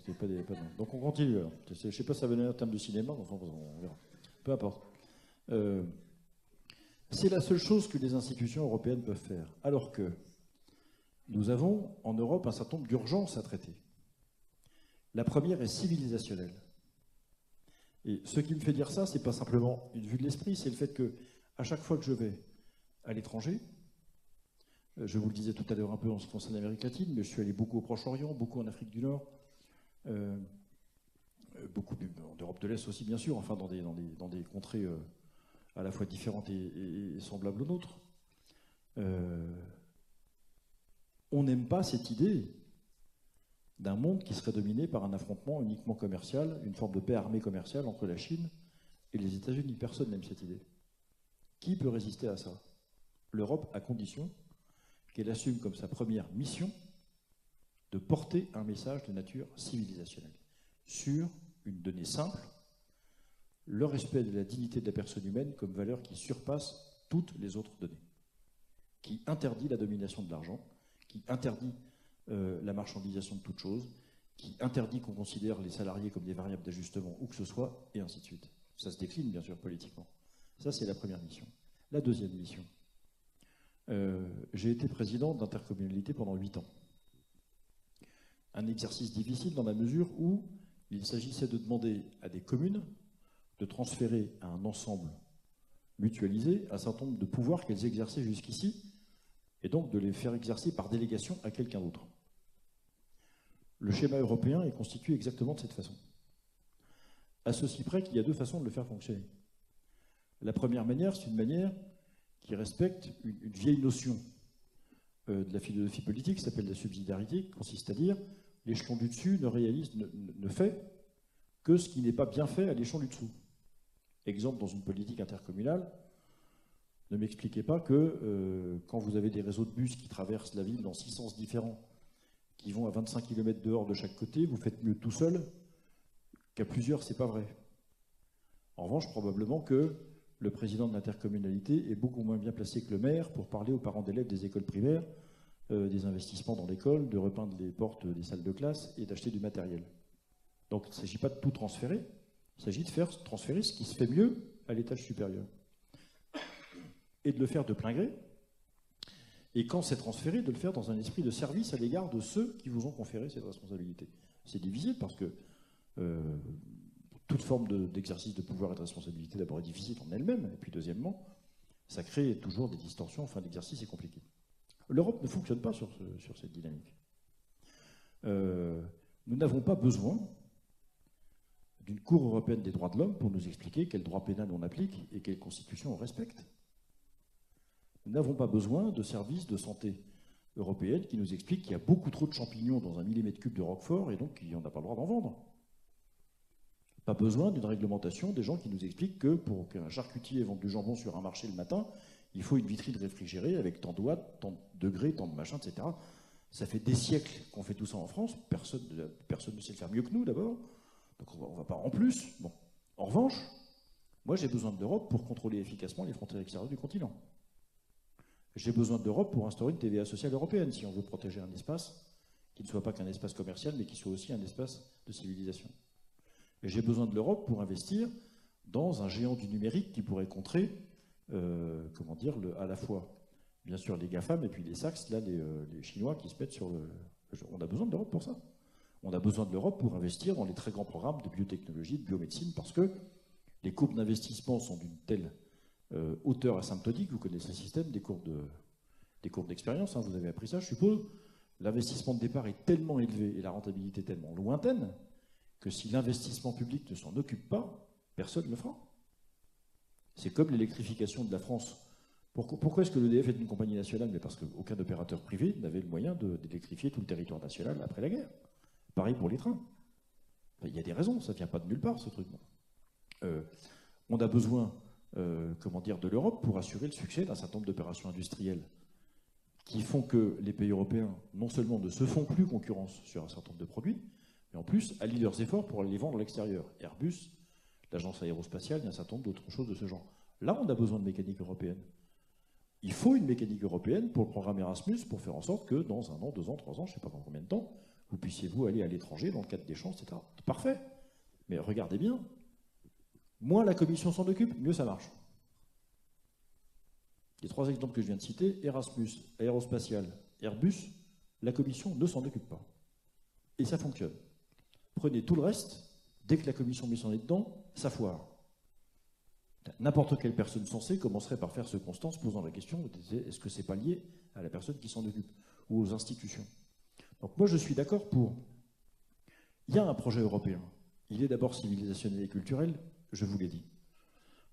donc on continue. Alors. Je ne sais pas si ça venait en termes de cinéma, enfin, on verra. Peu importe. C'est la seule chose que les institutions européennes peuvent faire. Alors que nous avons en Europe un certain nombre d'urgences à traiter. La première est civilisationnelle. Et ce qui me fait dire ça, ce n'est pas simplement une vue de l'esprit, c'est le fait que, à chaque fois que je vais à l'étranger, je vous le disais tout à l'heure un peu en ce qui concerne l'Amérique latine, mais je suis allé beaucoup au Proche-Orient, beaucoup en Afrique du Nord, beaucoup en Europe de l'Est aussi, bien sûr, enfin dans des contrées à la fois différentes et semblables aux nôtres. On n'aime pas cette idée d'un monde qui serait dominé par un affrontement uniquement commercial, une forme de paix armée commerciale entre la Chine et les États-Unis. Personne n'aime cette idée. Qui peut résister à ça? L'Europe, à condition qu'elle assume comme sa première mission de porter un message de nature civilisationnelle sur une donnée simple, le respect de la dignité de la personne humaine comme valeur qui surpasse toutes les autres données, qui interdit la domination de l'argent, qui interdit la marchandisation de toute chose, qui interdit qu'on considère les salariés comme des variables d'ajustement où que ce soit, et ainsi de suite. Ça se décline, bien sûr, politiquement. Ça, c'est la première mission. La deuxième mission. J'ai été président d'intercommunalité pendant 8 ans. Un exercice difficile dans la mesure où il s'agissait de demander à des communes de transférer à un ensemble mutualisé un certain nombre de pouvoirs qu'elles exerçaient jusqu'ici, et donc de les faire exercer par délégation à quelqu'un d'autre. Le schéma européen est constitué exactement de cette façon. À ceci près qu'il y a 2 façons de le faire fonctionner. La première manière, c'est une manière qui respecte une vieille notion de la philosophie politique qui s'appelle la subsidiarité, qui consiste à dire l'échelon du dessus ne fait que ce qui n'est pas bien fait à l'échelon du dessous. Exemple, dans une politique intercommunale, ne m'expliquez pas que quand vous avez des réseaux de bus qui traversent la ville dans 6 sens différents, qui vont à 25 km dehors de chaque côté, vous faites mieux tout seul qu'à plusieurs, c'est pas vrai. En revanche, probablement que le président de l'intercommunalité est beaucoup moins bien placé que le maire pour parler aux parents d'élèves des écoles primaires, des investissements dans l'école, de repeindre les portes des salles de classe et d'acheter du matériel. Donc il ne s'agit pas de tout transférer, il s'agit de faire transférer ce qui se fait mieux à l'étage supérieur. Et de le faire de plein gré, et quand c'est transféré, de le faire dans un esprit de service à l'égard de ceux qui vous ont conféré cette responsabilité. C'est difficile parce que toute forme d'exercice de pouvoir et de responsabilité d'abord est difficile en elle-même, et puis deuxièmement, ça crée toujours des distorsions, enfin l'exercice est compliqué. L'Europe ne fonctionne pas sur cette dynamique. Nous n'avons pas besoin d'une Cour européenne des droits de l'homme pour nous expliquer quel droit pénal on applique et quelle constitution on respecte. Nous n'avons pas besoin de services de santé européenne qui nous expliquent qu'il y a beaucoup trop de champignons dans 1 mm3 de Roquefort et donc qu'on n'a pas le droit d'en vendre. Pas besoin d'une réglementation des gens qui nous expliquent que pour qu'un charcutier vende du jambon sur un marché le matin, il faut une vitrine réfrigérée avec tant de watts, tant de degrés, tant de machins, etc. Ça fait des siècles qu'on fait tout ça en France. Personne ne sait le faire mieux que nous, d'abord. Donc on ne va pas en plus. Bon. En revanche, moi j'ai besoin de l'Europe pour contrôler efficacement les frontières extérieures du continent. J'ai besoin de l'Europe pour instaurer une TVA sociale européenne, si on veut protéger un espace qui ne soit pas qu'un espace commercial, mais qui soit aussi un espace de civilisation. Et j'ai besoin de l'Europe pour investir dans un géant du numérique qui pourrait contrer, à la fois, bien sûr, les GAFAM et puis les Saxes, là, les Chinois qui se mettent sur le... On a besoin de l'Europe pour ça. On a besoin de l'Europe pour investir dans les très grands programmes de biotechnologie, de biomédecine, parce que les courbes d'investissement sont d'une telle hauteur asymptotique, vous connaissez le système des courbes d'expérience, hein, vous avez appris ça, je suppose. L'investissement de départ est tellement élevé et la rentabilité tellement lointaine que si l'investissement public ne s'en occupe pas, personne ne le fera. C'est comme l'électrification de la France. Pourquoi est-ce que l'EDF est une compagnie nationale? Mais parce qu'aucun opérateur privé n'avait le moyen d'électrifier tout le territoire national après la guerre. Pareil pour les trains. Il y a des raisons, ça ne vient pas de nulle part, ce truc. On a besoin de l'Europe pour assurer le succès d'un certain nombre d'opérations industrielles qui font que les pays européens, non seulement ne se font plus concurrence sur un certain nombre de produits, mais en plus allient leurs efforts pour aller les vendre à l'extérieur. Airbus, l'agence aérospatiale, il y a un certain nombre d'autres choses de ce genre. Là, on a besoin de mécanique européenne. Il faut une mécanique européenne pour le programme Erasmus, pour faire en sorte que dans 1 an, 2 ans, 3 ans, je ne sais pas dans combien de temps, vous puissiez aller à l'étranger dans le cadre d'échanges, etc. C'est parfait. Mais regardez bien, moins la Commission s'en occupe, mieux ça marche. Les 3 exemples que je viens de citer, Erasmus, aérospatial, Airbus, la Commission ne s'en occupe pas. Et ça fonctionne. Prenez tout le reste, dès que la Commission met son nez dedans, ça foire. N'importe quelle personne sensée commencerait par faire ce constat en se posant la question, est-ce que c'est pas lié à la personne qui s'en occupe ou aux institutions? Donc moi je suis d'accord pour... Il y a un projet européen. Il est d'abord civilisationnel et culturel, je vous l'ai dit.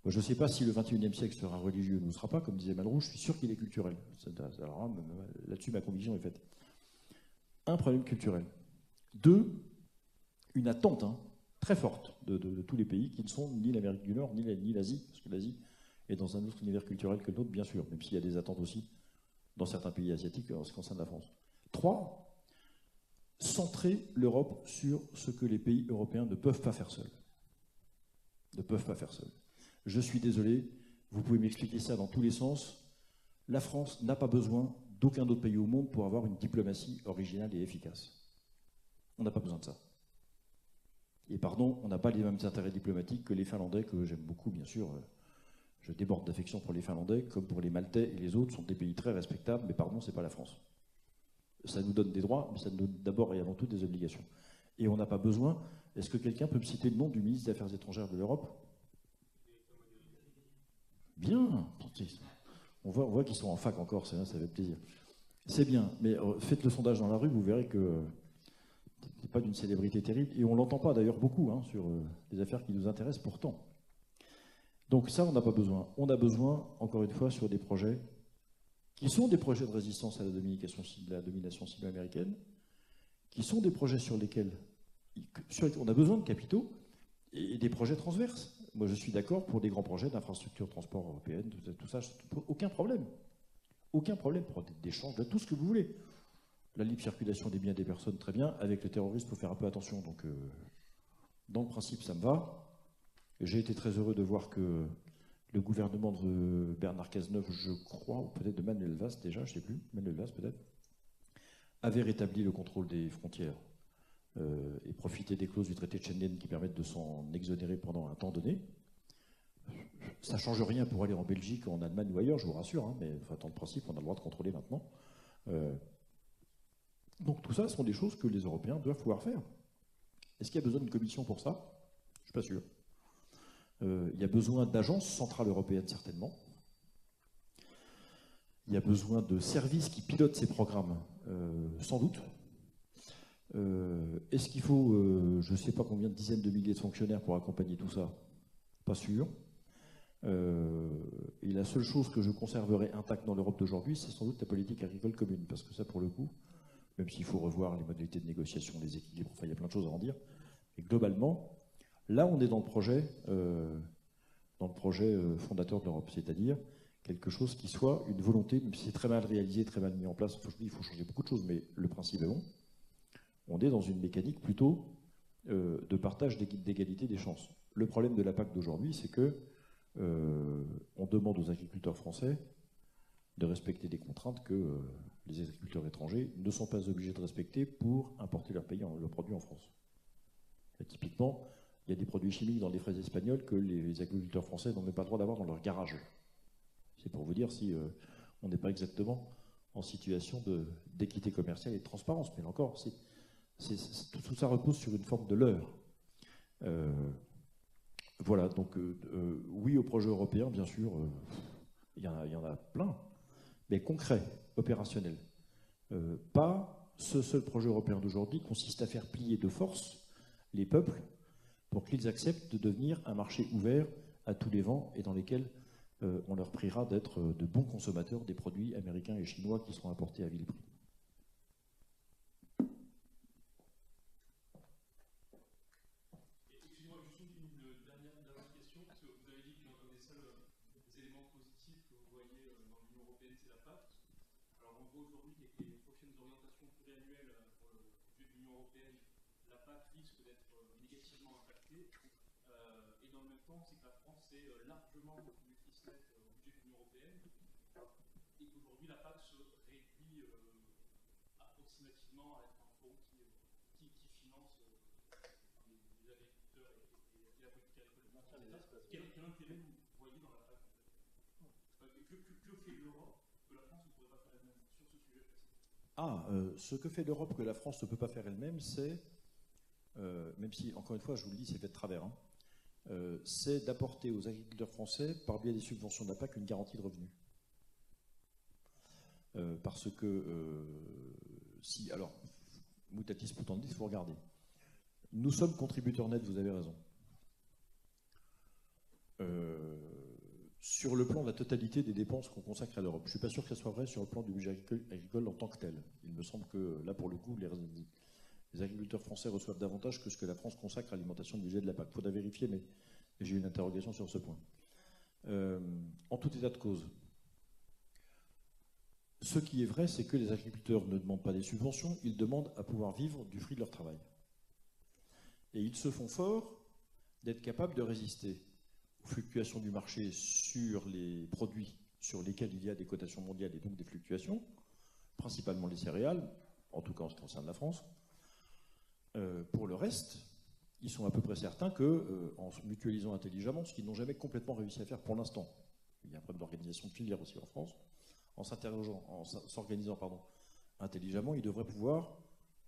Moi, je ne sais pas si le XXIe siècle sera religieux ou ne sera pas, comme disait Malraux, je suis sûr qu'il est culturel. Alors là-dessus, ma conviction est faite. Un, problème culturel. Deux, une attente très forte de tous les pays qui ne sont ni l'Amérique du Nord, ni l'Asie, parce que l'Asie est dans un autre univers culturel que le nôtre, bien sûr, même s'il y a des attentes aussi dans certains pays asiatiques en ce qui concerne la France. Trois, centrer l'Europe sur ce que les pays européens ne peuvent pas faire seuls. Ne peuvent pas faire seuls. Je suis désolé, vous pouvez m'expliquer ça dans tous les sens. La France n'a pas besoin d'aucun autre pays au monde pour avoir une diplomatie originale et efficace. On n'a pas besoin de ça. Et pardon, on n'a pas les mêmes intérêts diplomatiques que les Finlandais, que j'aime beaucoup, bien sûr. Je déborde d'affection pour les Finlandais, comme pour les Maltais et les autres, sont des pays très respectables, mais pardon, c'est pas la France. Ça nous donne des droits, mais ça nous donne d'abord et avant tout des obligations. Et on n'a pas besoin... Est-ce que quelqu'un peut me citer le nom du ministre des Affaires étrangères de l'Europe? Bien. On voit qu'ils sont en fac encore, ça fait plaisir. C'est bien, mais faites le sondage dans la rue, vous verrez que c'est pas d'une célébrité terrible, et on l'entend pas d'ailleurs beaucoup sur les affaires qui nous intéressent pourtant. Donc ça, on n'a pas besoin. On a besoin, encore une fois, sur des projets qui sont des projets de résistance à la domination sino-américaine, qui sont des projets sur lesquels on a besoin de capitaux et des projets transverses. Moi, je suis d'accord pour des grands projets d'infrastructure transport européenne, tout ça, aucun problème. Aucun problème pour d'échange de tout ce que vous voulez. La libre circulation des biens et des personnes, très bien. Avec le terrorisme, il faut faire un peu attention. Donc, dans le principe, ça me va. J'ai été très heureux de voir que le gouvernement de Bernard Cazeneuve, je crois, ou peut-être de Manuel Valls déjà, je ne sais plus, Manuel Valls peut-être, avait rétabli le contrôle des frontières et profité des clauses du traité de Schengen qui permettent de s'en exonérer pendant un temps donné. Ça ne change rien pour aller en Belgique, en Allemagne ou ailleurs, je vous rassure, mais dans le principe, on a le droit de contrôler maintenant. Donc tout ça, ce sont des choses que les Européens doivent pouvoir faire. Est-ce qu'il y a besoin d'une commission pour ça? Je ne suis pas sûr. Il y a besoin d'agences centrales européennes, certainement. Il y a besoin de services qui pilotent ces programmes, sans doute. Est-ce qu'il faut, je ne sais pas combien de dizaines de milliers de fonctionnaires pour accompagner tout ça? Pas sûr. Et la seule chose que je conserverai intacte dans l'Europe d'aujourd'hui, c'est sans doute la politique agricole commune, parce que ça, pour le coup, même s'il faut revoir les modalités de négociation, les équilibres, enfin, il y a plein de choses à en dire, mais globalement, là, on est dans le projet fondateur de l'Europe, c'est-à-dire quelque chose qui soit une volonté, même si c'est très mal réalisé, très mal mis en place, il faut changer beaucoup de choses, mais le principe est bon. On est dans une mécanique plutôt de partage d'égalité des chances. Le problème de la PAC d'aujourd'hui, c'est que on demande aux agriculteurs français de respecter des contraintes que les agriculteurs étrangers ne sont pas obligés de respecter pour importer leurs produits en France. Et typiquement, il y a des produits chimiques dans les fraises espagnoles que les agriculteurs français n'ont même pas le droit d'avoir dans leur garage. C'est pour vous dire si on n'est pas exactement en situation d'équité commerciale et de transparence. Mais là encore, tout ça repose sur une forme de leurre. Voilà, donc oui au projet européen, bien sûr, il y en a plein, mais concret, opérationnel. Pas ce seul projet européen d'aujourd'hui consiste à faire plier de force les peuples pour qu'ils acceptent de devenir un marché ouvert à tous les vents et dans lesquels on leur priera d'être de bons consommateurs des produits américains et chinois qui seront importés à vil prix. Excusez-moi, juste une dernière question, parce que vous avez dit qu'un des seuls éléments positifs que vous voyez dans l'Union européenne, c'est la PAC. Alors on voit aujourd'hui qu'avec les prochaines orientations pluriannuelles pour le budget de l'Union européenne, la PAC risque d'être négativement impactée. Et dans le même temps, c'est que la France est largement contributrice nette au budget de l'Union européenne. Et qu'aujourd'hui, la PAC se réduit approximativement à être un fonds qui finance les agriculteurs et la politique agricole. Quel intérêt vous voyez dans la PAC que fait l'Europe que la France ne pourrait pas faire elle-même sur ce sujet précis? Ce que fait l'Europe que la France ne peut pas faire elle-même, c'est, même si, encore une fois, je vous le dis, c'est fait de travers, c'est d'apporter aux agriculteurs français, par biais des subventions de la PAC, une garantie de revenus. Parce que si, alors, mutatis mutandis, il faut regarder. Nous sommes contributeurs nets, vous avez raison. Sur le plan de la totalité des dépenses qu'on consacre à l'Europe. Je ne suis pas sûr que ce soit vrai sur le plan du budget agricole en tant que tel. Il me semble que là, pour le coup, les agriculteurs français reçoivent davantage que ce que la France consacre à l'alimentation du budget de la PAC. Il faudra vérifier, mais j'ai une interrogation sur ce point. En tout état de cause, ce qui est vrai, c'est que les agriculteurs ne demandent pas des subventions, ils demandent à pouvoir vivre du fruit de leur travail. Et ils se font forts d'être capables de résister aux fluctuations du marché sur les produits sur lesquels il y a des cotations mondiales et donc des fluctuations, principalement les céréales, en tout cas en ce qui concerne la France. Pour le reste, ils sont à peu près certains qu'en se mutualisant intelligemment, ce qu'ils n'ont jamais complètement réussi à faire pour l'instant, il y a un problème d'organisation de filière aussi en France, en s'organisant intelligemment, ils devraient pouvoir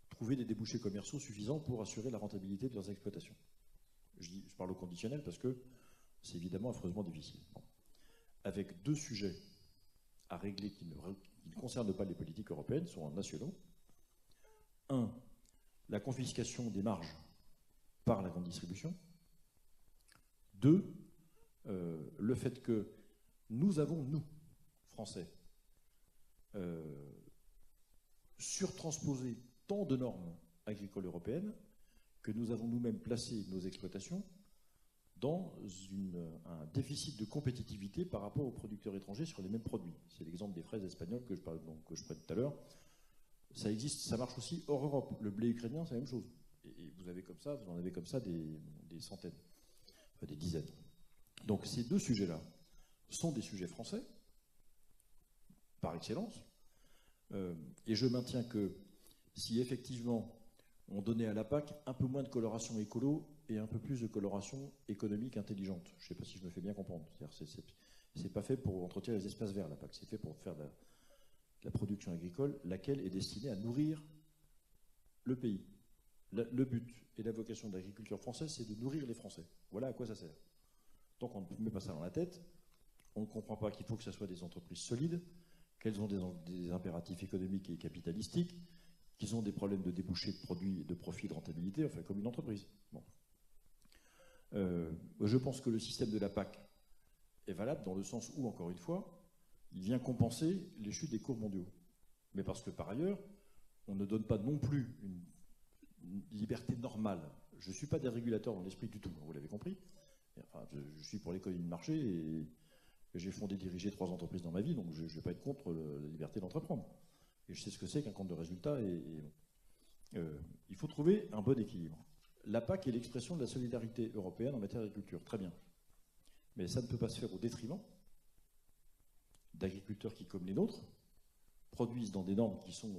trouver des débouchés commerciaux suffisants pour assurer la rentabilité de leurs exploitations. Je parle au conditionnel parce que c'est évidemment affreusement difficile. Bon. Avec deux sujets à régler qui ne concernent pas les politiques européennes, sont nationaux. Un, la confiscation des marges par la grande distribution. Deux, le fait que nous avons, nous, Français, surtransposé tant de normes agricoles européennes que nous avons nous-mêmes placé nos exploitations dans un déficit de compétitivité par rapport aux producteurs étrangers sur les mêmes produits. C'est l'exemple des fraises espagnoles que je parlais tout à l'heure. Ça existe, ça marche aussi hors Europe. Le blé ukrainien, c'est la même chose. Et vous en avez comme ça des centaines, enfin des dizaines. Donc ces deux sujets-là sont des sujets français, par excellence. Et je maintiens que si effectivement on donnait à la PAC un peu moins de coloration écolo et un peu plus de coloration économique intelligente. Je ne sais pas si je me fais bien comprendre. C'est pas fait pour entretenir les espaces verts, la PAC. C'est fait pour faire de la production agricole, laquelle est destinée à nourrir le pays. Le but et la vocation de l'agriculture française, c'est de nourrir les Français. Voilà à quoi ça sert. Tant qu'on ne met pas ça dans la tête, on ne comprend pas qu'il faut que ce soit des entreprises solides, qu'elles ont des impératifs économiques et capitalistiques, qu'ils ont des problèmes de débouchés de produits, de profit, de rentabilité, enfin comme une entreprise. Bon. Je pense que le système de la PAC est valable dans le sens où, encore une fois, il vient compenser les chutes des cours mondiaux. Mais parce que par ailleurs, on ne donne pas non plus une liberté normale. Je ne suis pas des régulateurs dans l'esprit du tout, vous l'avez compris. Enfin, je suis pour l'économie de marché et j'ai fondé, dirigé 3 entreprises dans ma vie, donc je ne vais pas être contre la liberté d'entreprendre. Et je sais ce que c'est qu'un compte de résultat. Il faut trouver un bon équilibre. La PAC est l'expression de la solidarité européenne en matière d'agriculture, très bien. Mais ça ne peut pas se faire au détriment d'agriculteurs qui, comme les nôtres, produisent dans des normes qui sont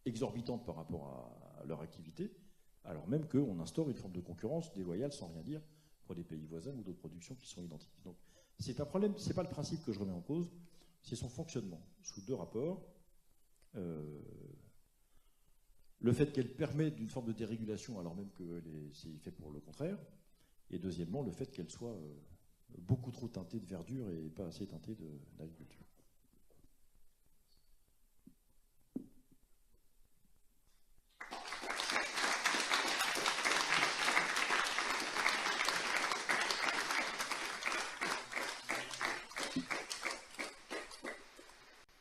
exorbitantes par rapport à leur activité, alors même qu'on instaure une forme de concurrence déloyale, sans rien dire, pour des pays voisins ou d'autres productions qui sont identiques. Donc, c'est un problème, ce n'est pas le principe que je remets en cause, c'est son fonctionnement, sous 2 rapports. Le fait qu'elle permet d'une forme de dérégulation, alors même que c'est fait pour le contraire, et deuxièmement, le fait qu'elle soit beaucoup trop teintée de verdure et pas assez teintée d'agriculture.